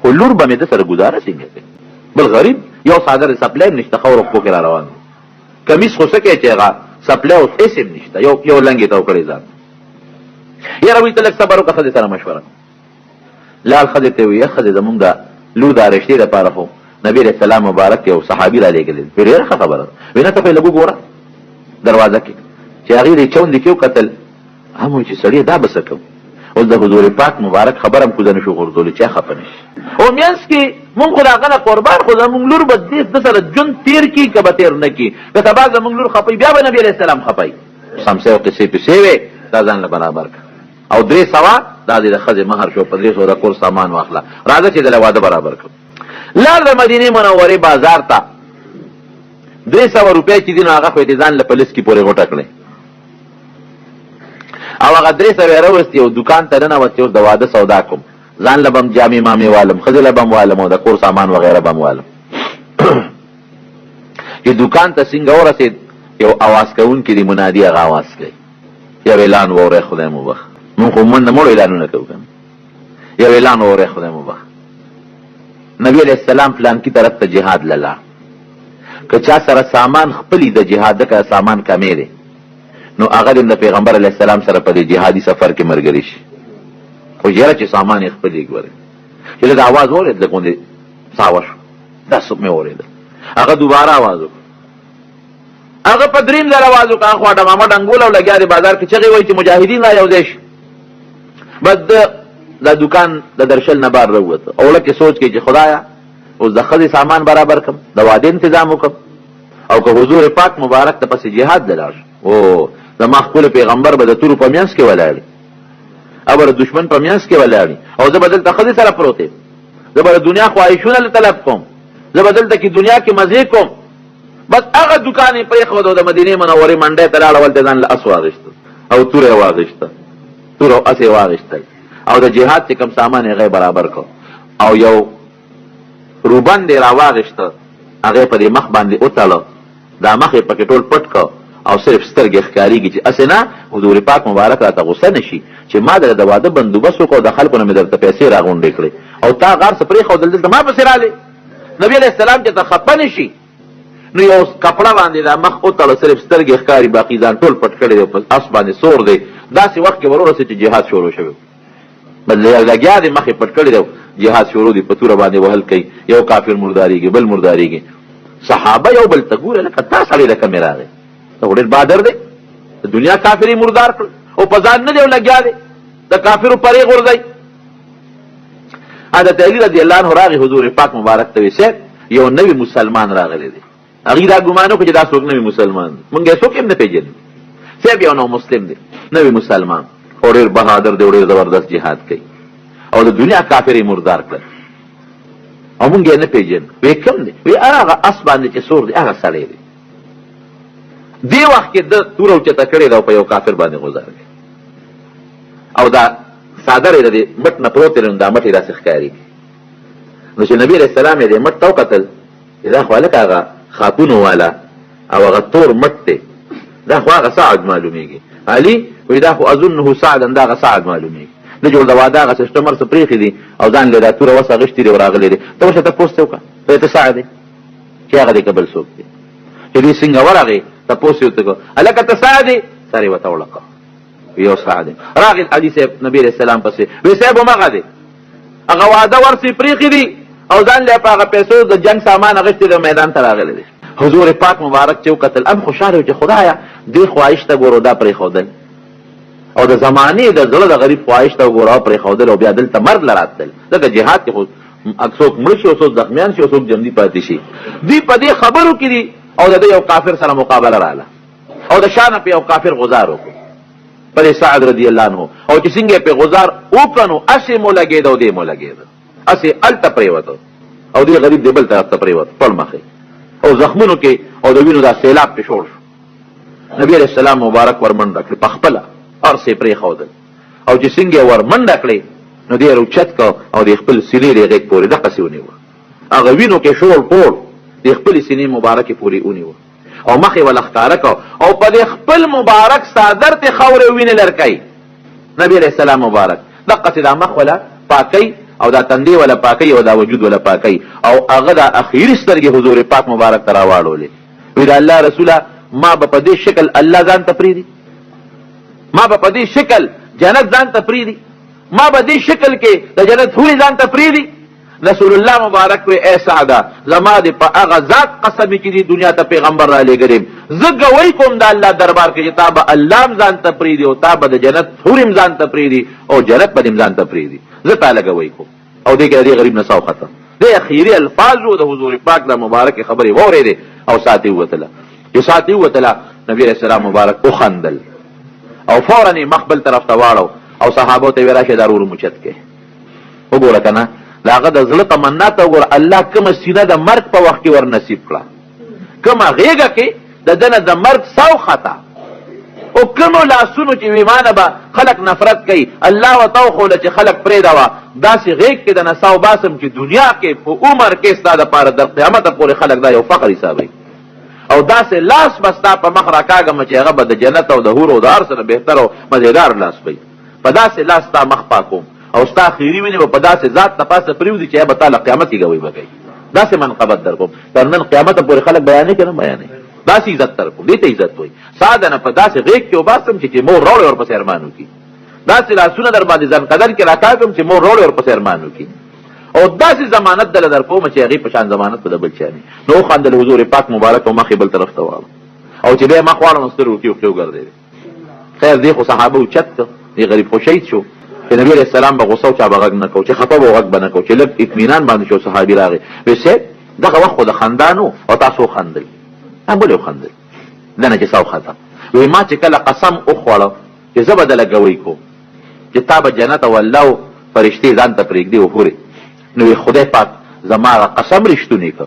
خو لور به مې ده سره ګزاره څنګه کوي بل غریب یو څادر سپلی هم نشته خو رخپو کې را روان دی کمیس خو څه کوي چې هغه سپلی اوس هېڅ هم نشته یو لنګې ته وکړی ځان یاره وایي ته لږ صبر وکړه ښځې سره مشوره لال ښځې ته وایي ښځې زمونږ د لور د رشتې دپاره خو نبی علیہ السلام مبارک یو صحابي را لېږلی دی ډېره ښه خبره ده وایي نه ته خو یې لږ وګوره دروازه کې چې هغې د چوندې کې وکتل هم وایي چې سړی دا به څه کوم اوس د حضور پاک مبارک خبر هم کوزه نشو غورځولی چا خفه نشي او میانس کې مونږ خو د هغه نه قربان خو زمونږ لور به ده سره ژوند تېر کړي که به تېر نه کړي که سبا زمونږ لور خفوي بیا به نبي علیه السلام خفوي سمسۍ او قصې پسې وې دا ځان له برابر کړه او 300 دا د ښځې مهر شو په 300 د کور سامان واخله راځه چې دله واده برابر کړم لاړ د مدینې منورې بازار ته 300 روپۍ چې دي نو هغه خو یې د ځان له په لس کې پورې غوټه کړی او هغه 300 یې راوستې او دوکان ته ننوتې اوس د واده سودا کوم ځان له به هم جامې مامې والم ښځې له به هم والم او د کور سامان وغیره به هم والم چې دوکان ته څنګه ورسېد یو اواز کوونکي د منادي هغه اواز کوي یو اعلان واورئ خدای مو بخ مونږ خو منډه مړو اعلانونه کوو که نه یو اعلان واورئ خدای مو بخ نبی علیہ السلام فلانکي طرف ته جهاد له لاړ که چا سره سامان خپلي د جهاد که سامان کمې دی نو هغه د پیغمبر علیه السلام سره په دې جهادي سفر کې ملګري شي خو یاره چې سامان یې خپل یې ګورې چې لږ اواز واورېد لږ غوندې ساوه شو دا څوک مې واورېده هغه دوباره اواز وکړ هغه په دریم ځل اواز وکړ هغه خوا ډمامه ډنګول او لګیا دی بازار کې چغې وایي چې مجاهدین را یو ځای شي بس د دوکان د درشل نه بار راووته او لکه سوچ کوي چې خدایا اوس د ښځې سامان برابر کړم د واده انتظام وکړم او که حضور پاک مبارک ته پسې جهاد ته لاړ شو او زما خپل پیغمبر به د تورو په منځ کې ولاړي او به د دشمن په منځ کې ولاړي او زه به دلته ښځې سره پروت یم زه به د دنیا خواهشونه له طلب کوم زه به دلته کې دنیا کې مزې کوم بس هغه دوکان یې پرېښود او د مدینې منورې منډۍ ته لاړه ولته ځان له اس واغېسته او توره یې واغېسته تور او اس یې واغېستل او د جهاد چې کوم سامان یې هغه برابر کړ او یو روبند یې راواغېسته هغه په دې مخ باندې وتړه دا مخ یې پکې ټول پټ کړ او صرف سترګې ښکارېږي چې اسې نه حضور پاک مبارک راته غصه نه شي چې ما د واده بندوبست وکړو د خلکو نه مې درته پیسې راغونډې کړې او تا غار څه پرېښودل دلته ما پسې رالې نبي علیه السلام چې ته خفه نه شي نو یو کپړه باندې دا مخ وتړه صرف سترګې ښکاري باقي ځان ټول پټ کړی دی په اس باندې سور دی داسې وخت کې ورورسېد چې جهاد شروع شوی بس لګیا دی مخ یې پټ کړی دی جهاد شروع دی په توره باندې وهل کوي یو کافر مردارېږي بل مردارېږي صحابه یو بل ته ګوره لکه تا سړی لکه مې راغی ته خو ډېر بهادر دی د دنیا کافر یې مردار کړ او په ځان نه دی او لګیا دی د کافرو پرې غورځئ حضرت علي رضی الله عنه راغی حضور پاک مبارک ته ویې صاحب یو نوی مسلمان راغلی دی هغې دا ګمان وکړو چې دا څوک نوی مسلمان دی مونږ یې څوک هم نه پېژنو صاحب یو نو مسلم دی نوی مسلمان او ډېر بهادر دی او ډېر زبردست جهاد کوي او د دنیا کافر یې مردار کړل او مونږ یې نه پېژنو ویې کوم دی ویې هغه اس باندې چې سور دی هغه سړی دی دې وخت کې د توره اوچته کړې ده او په یو کافر باندې غوځار دی او دا څادر یې د دې مټ نه پروت دی نو دا مټ یې داسې ښکارېږي نو چې نبي علیه السلام یې دې مټ ته وکتل دا خو هلکه هغه خاتونو والا او هغه تور مټ دی دا خو هغه سعد معلومېږي علي وایي دا خو اظنه سعدا دا هغه سعد معلومېږي نه جوړ د واده هغه سسټمر څه پرېښي دي او ځان له دا توره وس اغېښتي دی او راغلی دی ته ورشه تپوس ته وکړه وایي ته سعد دی چې هغه دی که بل څوک دی چې دوی څنګه ورغې تپوس یې ورته کړه هلکه ته سعد یې سر یې ورته وړکه یو سعد دی راغی علي صاحب نبي علیه السلام پسې وایي صاحب همغه دی هغه واده ورسې پرېښي دي او ځان له په هغه پیسو د جنګ سامان اغېښتي دی میدان ته راغلی دی حضور پاک مبارک چې وکتل ام خوشحاله و چې خدایه دې خواهش ته ګورو دا پرېښودل او د زمانې د زړه د غریب خواهش ته وګوره او پرېښودل او بیا دلته مرګ له راتلل ځکه جهاد کې خو څوک مړ شي او څوک زخمیان شي او څوک جمدي پاتې شي دوی په دې خبرو کې دي او د دې یو کافر سره مقابله رااله او د شا نه په یو کافر غزار وکړو پر سعد رضی الله عنه او چې څنګه په غزار اوپنو اسې مو لګېد او دې مو لګېد اسې الته پریوته او دې غریب دې بل طرف ته پریوت ټول مخې او زخمونو کې او د وینو دا سیلاب په شور شو نبی علیہ السلام مبارک ورمنډه کړ په خپل ارسه پرې خودل او چې څنګه ورمنډه کړې نو دې روچت کو او دې خپل سینې دې غېږ پورې د قصونی و هغه وینو کې شور پور دې خپل سینې مبارک پورې اونی و او مخې ول ښکارا کو او په دې خپل مبارک صادر ته خورې وینې لړکای نبی علیہ السلام مبارک دغه دا مخ ولا پاکي او دا تندې ولا پاکي او دا وجود ولا پاکي او هغه د اخیری سترګې حضور پاک مبارک ترا واړولې وی دا الله رسوله ما په دې شکل الله ځان تفریدي ما په دې شکل جنت ځان تفریدي ما په دې شکل کې د جنت حوري ځان تفریدي رسول الله مبارک وی اے سعدا زما دې په هغه ذات قسم چې دی دنیا ته پیغمبر را لګریم زګه وای کوم د الله دربار کې چې تابه الله ځان تفریدي او تابه د جنت حوري ځان تفریدي او جنت په ځان تفریدي زه تعالی کوي کوم او دې کې دې غریب نساو ختم دې اخیری الفاظ د حضور پاک د مبارک خبرې ووري او ساتي وتله چې ساتي وتله نبی رسول الله مبارک او خندل او فورا مخبل طرف ته واړو او صحابه ته وراشه ضرور مچت کې وګوره کنه لاغه د زړه تمنا ته وګوره الله کوم سینه د مرګ په وخت کې ور نصیب کړه کوم غېګه کې د دنه د مرګ ساو خطا او کوم لاسونو چې ویمانه به خلق نفرت کوي الله وتو خو چې خلق پرې دا داسې غېګ کې د نساو باسم چې دنیا کې په عمر کې ستاده پاره د قیامت پورې خلق دا یو فقر حسابي او داسې لاس بستا په مخ راکاږم چې هغه به د جنت او د حور او د هر سره بهتر او مزیدار لاس وي په داسې لاس تا مخ پاکوم او ستا خیری ویني په داسې ذات تپاسه پریوزي چې به تعالی قیامت کې کوي بګي داسې منقبت در کوم تر نن قیامت پورې خلک بیانې کنه بیانې داسې عزت تر کوم دې ته عزت وای ساده نه په داسې غیږ کې وباسم چې مور روړ اور پس ارمانو کی داسې لاسونه در باندې ځان قدر کې راکاږم چې مور روړ اور پس ارمانو کی او داسې ضمانت دل در کوم چې هغه په شان ضمانت په بل چاني نو خندل حضور پاک مبارک او مخې بل طرف ته واړو او چې به مخواړو مسترو کې او ګرځي خیر دی خو صحابه او چت دی غریب خو شهید شو چې نبی علیہ السلام به غوسه او چا بغږ نه کو چې خفه به غږ بنه کو چې لږ اطمینان باندې شو صحابي راغی وسه دغه وخت د خندانو او تاسو خندل هم بل خندل دنه چې ساو خطا وی ما چې کله قسم او خوړو چې زبدل لګوي کو چې تابه جنت او الله فرشتي ځان ته پرېږدي او خوري نو خدای پاک زما قسم رښتونی کړ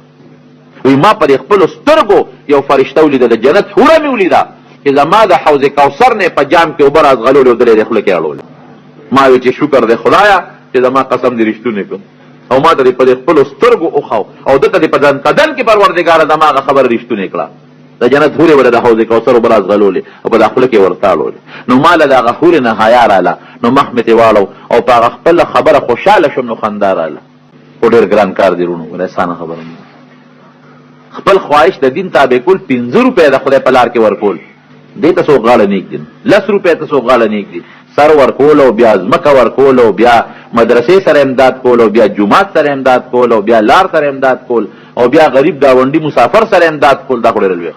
وی ما پر خپل سترګو یو فرشته ولید د جنت حوره مې ولیدا چې زما د حوض کوثر نه په جام کې اوبر از غلول او درې خپل کې اړول ما وی چې شکر دې خدایا چې زما قسم دې رښتونی کړ او ما دې په خپل سترګو او خو او دته دې په ځان قدم کې پروردګار زما خبر رښتونی کړه د جنت حوره ور د حوض کوثر اوبر از غلول او په داخله کې ورتاړول نو مال د غحور نه حیا رااله نو محمد والو او په خپل خبره خوشاله شوم نو خندار رااله او ډېر ګران کار دی رونو رسانه خبره خپل خواهش د دین تابع کول 15 روپے د خدای په لار کې ورکول دې تاسو غاړه نیک دي 10 روپے تاسو غاړه نیک دي سر ورکول او بیا ځمکه ورکول او بیا مدرسې سره امداد کول او بیا جمعات سره امداد کول او بیا لار سره امداد کول او بیا غریب گاونډي مسافر سره امداد کول دا ډېر لوی